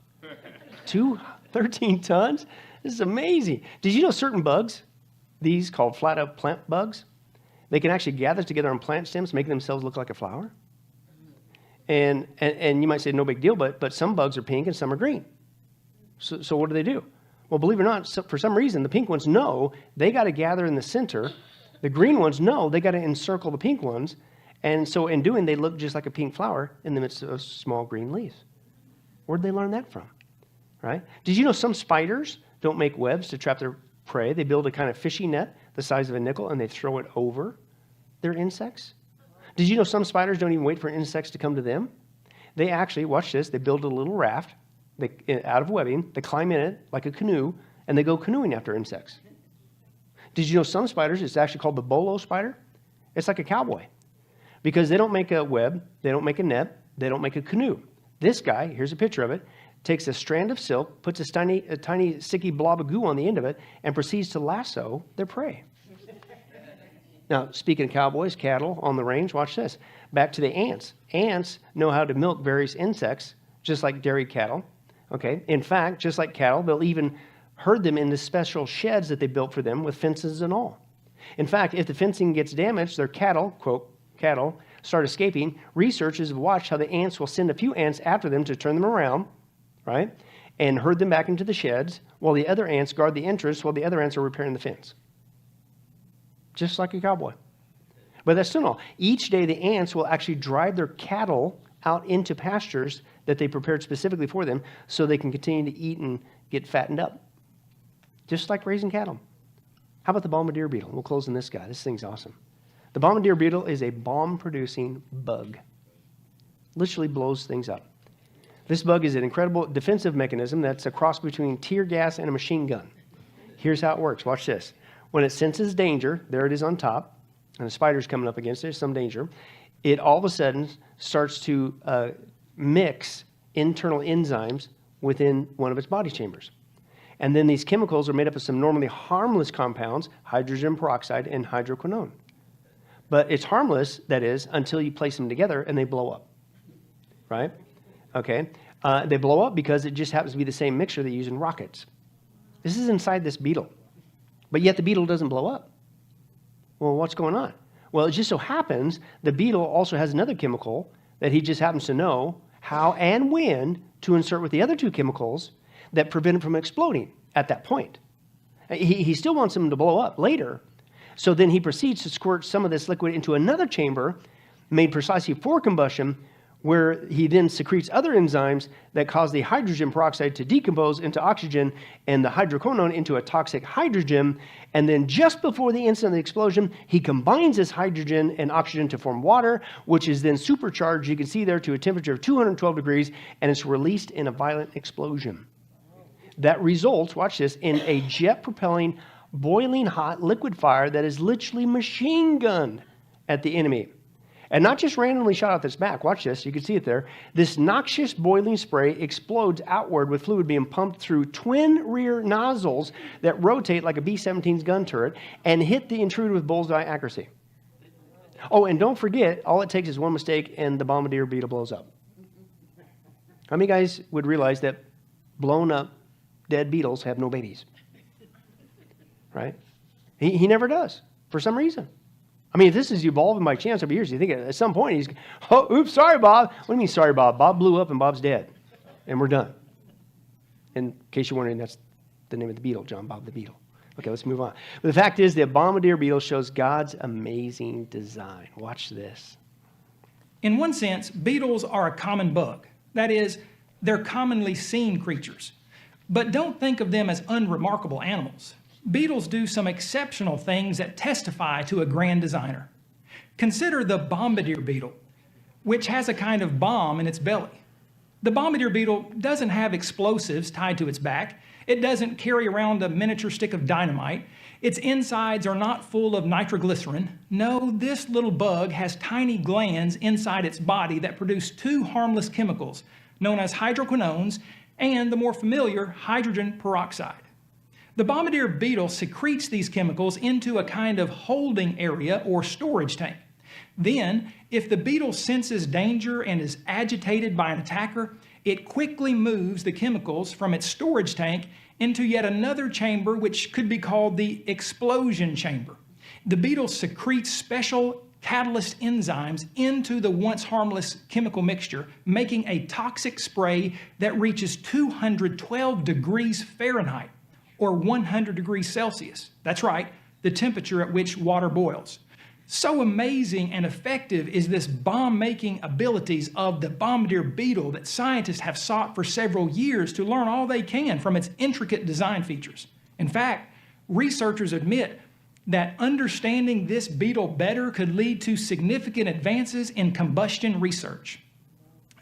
13 tons? This is amazing. Did you know certain bugs, these called flat-up plant bugs, they can actually gather together on plant stems, making themselves look like a flower? And you might say, no big deal, but some bugs are pink and some are green. So what do? Well, believe it or not, for some reason, the pink ones know they got to gather in the center. The green ones know they got to encircle the pink ones. And so in doing, they look just like a pink flower in the midst of small green leaves. Where'd they learn that from? Right? Did you know some spiders don't make webs to trap their prey? They build a kind of fishing net the size of a nickel, and they throw it over their insects. Did you know some spiders don't even wait for insects to come to them? They actually, watch this, they build a little raft out of webbing, they climb in it like a canoe, and they go canoeing after insects. Did you know some spiders, it's actually called the bolo spider? It's like a cowboy. Because they don't make a web, they don't make a net, they don't make a canoe. This guy, here's a picture of it, takes a strand of silk, puts a tiny sticky blob of goo on the end of it, and proceeds to lasso their prey. Now, speaking of cowboys, cattle on the range, watch this. Back to the ants. Ants know how to milk various insects, just like dairy cattle. Okay. In fact, just like cattle, they'll even herd them into special sheds that they built for them with fences and all. In fact, if the fencing gets damaged, their cattle, quote, cattle, start escaping. Researchers have watched how the ants will send a few ants after them to turn them around, right, and herd them back into the sheds, while the other ants guard the entrance while the other ants are repairing the fence. Just like a cowboy. But that's still not. Each day, the ants will actually drive their cattle out into pastures that they prepared specifically for them so they can continue to eat and get fattened up. Just like raising cattle. How about the bombardier beetle? We'll close on this guy. This thing's awesome. The bombardier beetle is a bomb-producing bug. Literally blows things up. This bug is an incredible defensive mechanism that's a cross between tear gas and a machine gun. Here's how it works. Watch this. When it senses danger, there it is on top, and a spider's coming up against it, some danger, it all of a sudden starts to mix internal enzymes within one of its body chambers. And then these chemicals are made up of some normally harmless compounds, hydrogen peroxide and hydroquinone. But it's harmless, that is, until you place them together and they blow up, right? Okay. They blow up because it just happens to be the same mixture they use in rockets. This is inside this beetle. But yet the beetle doesn't blow up. Well, what's going on? Well, it just so happens the beetle also has another chemical that he just happens to know how and when to insert with the other two chemicals that prevent it from exploding at that point. He still wants them to blow up later. So then he proceeds to squirt some of this liquid into another chamber made precisely for combustion, where he then secretes other enzymes that cause the hydrogen peroxide to decompose into oxygen and the hydroquinone into a toxic hydrogen. And then just before the instant of the explosion, he combines this hydrogen and oxygen to form water, which is then supercharged, you can see there, to a temperature of 212 degrees, and it's released in a violent explosion. That results, watch this, in a jet-propelling, boiling hot liquid fire that is literally machine gunned at the enemy. And not just randomly shot out this back. Watch this. You can see it there. This noxious boiling spray explodes outward with fluid being pumped through twin rear nozzles that rotate like a B-17's gun turret and hit the intruder with bullseye accuracy. Oh, and don't forget, all it takes is one mistake and the bombardier beetle blows up. How many guys would realize that blown up dead beetles have no babies? Right? He never does, for some reason. I mean, if this is evolving by chance over years, you think at some point he's, oh, oops, sorry, Bob. What do you mean, sorry, Bob? Bob blew up and Bob's dead. And we're done. In case you're wondering, that's the name of the beetle, John Bob the Beetle. Okay, let's move on. But the fact is, the bombardier beetle shows God's amazing design. Watch this. In one sense, beetles are a common bug. That is, they're commonly seen creatures. But don't think of them as unremarkable animals. Beetles do some exceptional things that testify to a grand designer. Consider the bombardier beetle, which has a kind of bomb in its belly. The bombardier beetle doesn't have explosives tied to its back. It doesn't carry around a miniature stick of dynamite. Its insides are not full of nitroglycerin. No, this little bug has tiny glands inside its body that produce two harmless chemicals known as hydroquinones and the more familiar hydrogen peroxide. The bombardier beetle secretes these chemicals into a kind of holding area or storage tank. Then, if the beetle senses danger and is agitated by an attacker, it quickly moves the chemicals from its storage tank into yet another chamber, which could be called the explosion chamber. The beetle secretes special catalyst enzymes into the once harmless chemical mixture, making a toxic spray that reaches 212 degrees Fahrenheit, or 100 degrees Celsius. That's right, the temperature at which water boils. So amazing and effective is this bomb-making abilities of the bombardier beetle that scientists have sought for several years to learn all they can from its intricate design features. In fact, researchers admit that understanding this beetle better could lead to significant advances in combustion research.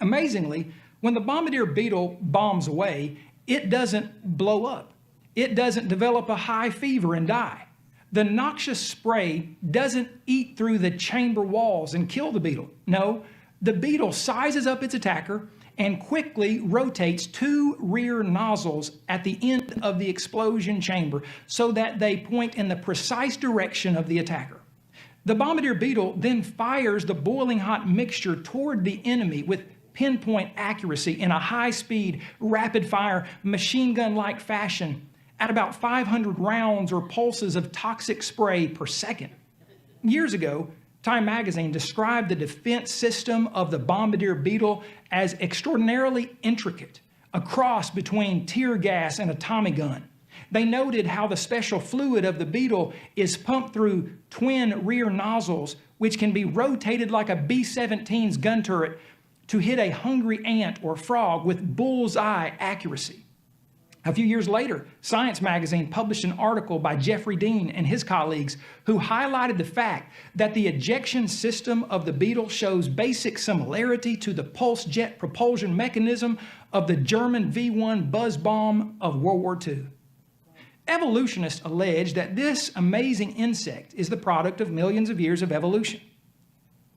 Amazingly, when the bombardier beetle bombs away, it doesn't blow up. It doesn't develop a high fever and die. The noxious spray doesn't eat through the chamber walls and kill the beetle. No, the beetle sizes up its attacker and quickly rotates 2 rear nozzles at the end of the explosion chamber so that they point in the precise direction of the attacker. The bombardier beetle then fires the boiling hot mixture toward the enemy with pinpoint accuracy in a high-speed, rapid-fire, machine gun-like fashion at about 500 rounds or pulses of toxic spray per second. Years ago, Time magazine described the defense system of the bombardier beetle as extraordinarily intricate, a cross between tear gas and a Tommy gun. They noted how the special fluid of the beetle is pumped through twin rear nozzles, which can be rotated like a B-17's gun turret to hit a hungry ant or frog with bullseye accuracy. A few years later, Science magazine published an article by Jeffrey Dean and his colleagues who highlighted the fact that the ejection system of the beetle shows basic similarity to the pulse jet propulsion mechanism of the German V-1 buzz bomb of World War II. Evolutionists allege that this amazing insect is the product of millions of years of evolution.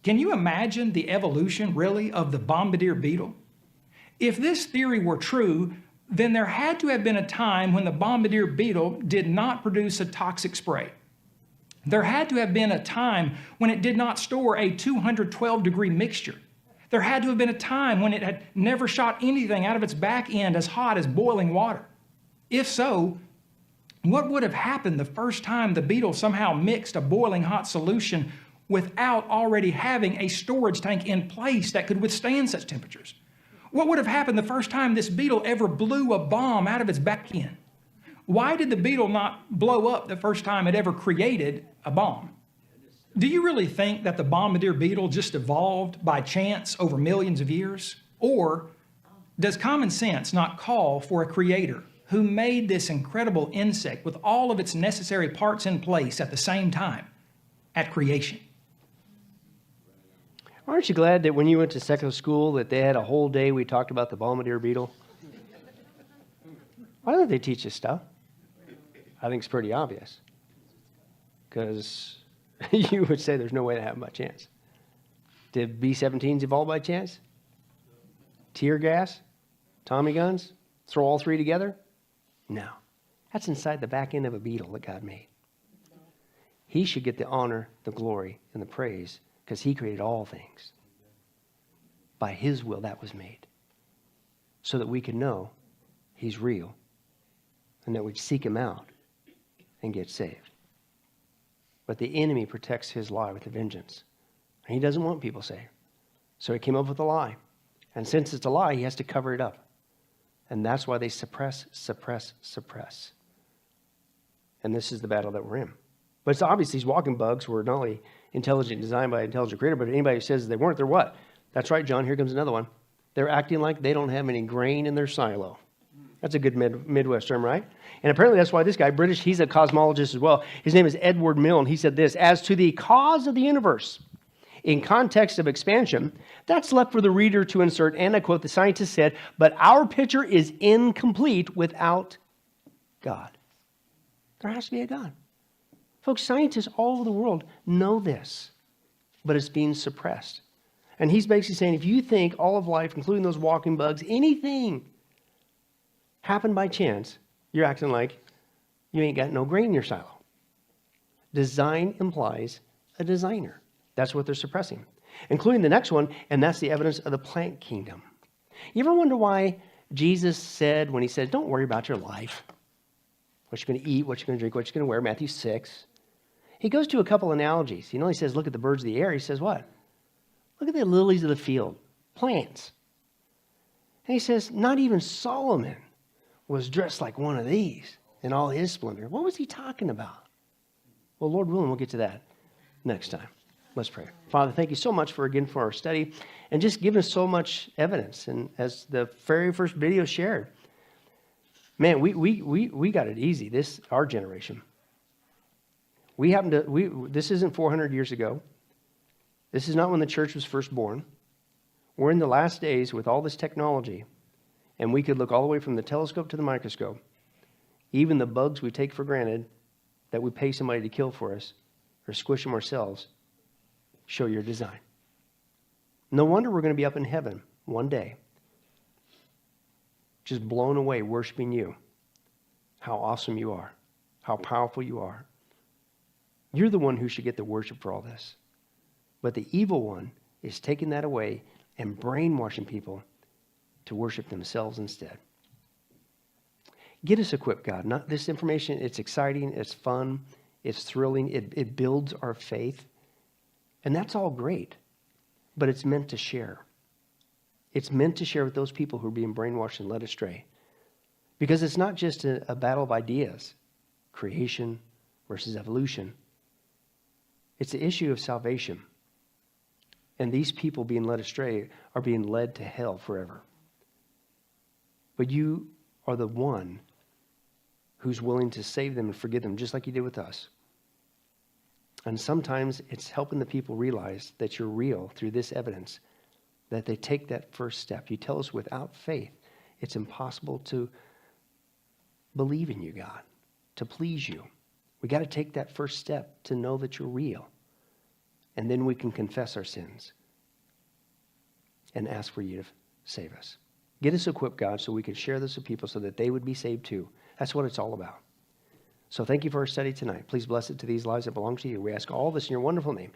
Can you imagine the evolution, really, of the bombardier beetle? If this theory were true, then there had to have been a time when the bombardier beetle did not produce a toxic spray. There had to have been a time when it did not store a 212-degree mixture. There had to have been a time when it had never shot anything out of its back end as hot as boiling water. If so, what would have happened the first time the beetle somehow mixed a boiling hot solution without already having a storage tank in place that could withstand such temperatures? What would have happened the first time this beetle ever blew a bomb out of its back end? Why did the beetle not blow up the first time it ever created a bomb? Do you really think that the bombardier beetle just evolved by chance over millions of years? Or does common sense not call for a creator who made this incredible insect with all of its necessary parts in place at the same time at creation? Aren't you glad that when you went to secular school that they had a whole day we talked about the bombardier beetle? Why don't they teach this stuff? I think it's pretty obvious. Because you would say there's no way to have by chance. Did B-17s evolve by chance? Tear gas? Tommy guns? Throw all three together? No. That's inside the back end of a beetle that God made. He should get the honor, the glory, and the praise because he created all things. By his will, that was made. So that we can know he's real and that we'd seek him out and get saved. But the enemy protects his lie with a vengeance. And he doesn't want people saved. So he came up with a lie. And since it's a lie, he has to cover it up. And that's why they suppress. And this is the battle that we're in. But it's obvious these walking bugs were not only intelligent, designed by an intelligent creator, but anybody who says they weren't, they're what? That's right, John, here comes another one. They're acting like they don't have any grain in their silo. That's a good Midwest term, right? And apparently that's why this guy, British, he's a cosmologist as well. His name is Edward Milne. He said this: as to the cause of the universe, in context of expansion, that's left for the reader to insert, and I quote, the scientist said, but our picture is incomplete without God. There has to be a God. Folks, scientists all over the world know this, but it's being suppressed. And he's basically saying, if you think all of life, including those walking bugs, anything happened by chance, you're acting like you ain't got no grain in your silo. Design implies a designer. That's what they're suppressing, including the next one, and that's the evidence of the plant kingdom. You ever wonder why Jesus said, when he said, don't worry about your life, what you're going to eat, what you're going to drink, what you're going to wear, Matthew 6. He goes to a couple analogies. He says, look at the birds of the air. He says what? Look at the lilies of the field, plants. And he says, not even Solomon was dressed like one of these in all his splendor. What was he talking about? Well, Lord willing, we'll get to that next time. Let's pray. Father, thank you so much for our study and just giving us so much evidence. And as the very first video shared, man, we got it easy, our generation. This isn't 400 years ago. This is not when the church was first born. We're in the last days with all this technology, and we could look all the way from the telescope to the microscope. Even the bugs we take for granted that we pay somebody to kill for us or squish them ourselves show your design. No wonder we're going to be up in heaven one day, just blown away worshiping you. How awesome you are, how powerful you are. You're the one who should get the worship for all this. But the evil one is taking that away and brainwashing people to worship themselves instead. Get us equipped, God. Not this information, it's exciting, it's fun, it's thrilling, it builds our faith. And that's all great, but it's meant to share. It's meant to share with those people who are being brainwashed and led astray. Because it's not just a battle of ideas, creation versus evolution. It's the issue of salvation. And these people being led astray are being led to hell forever. But you are the one who's willing to save them and forgive them, just like you did with us. And sometimes it's helping the people realize that you're real through this evidence, that they take that first step. You tell us without faith, it's impossible to believe in you, God, to please you. We got to take that first step to know that you're real. And then we can confess our sins and ask for you to save us. Get us equipped, God, so we can share this with people so that they would be saved too. That's what it's all about. So thank you for our study tonight. Please bless it to these lives that belong to you. We ask all this in your wonderful name.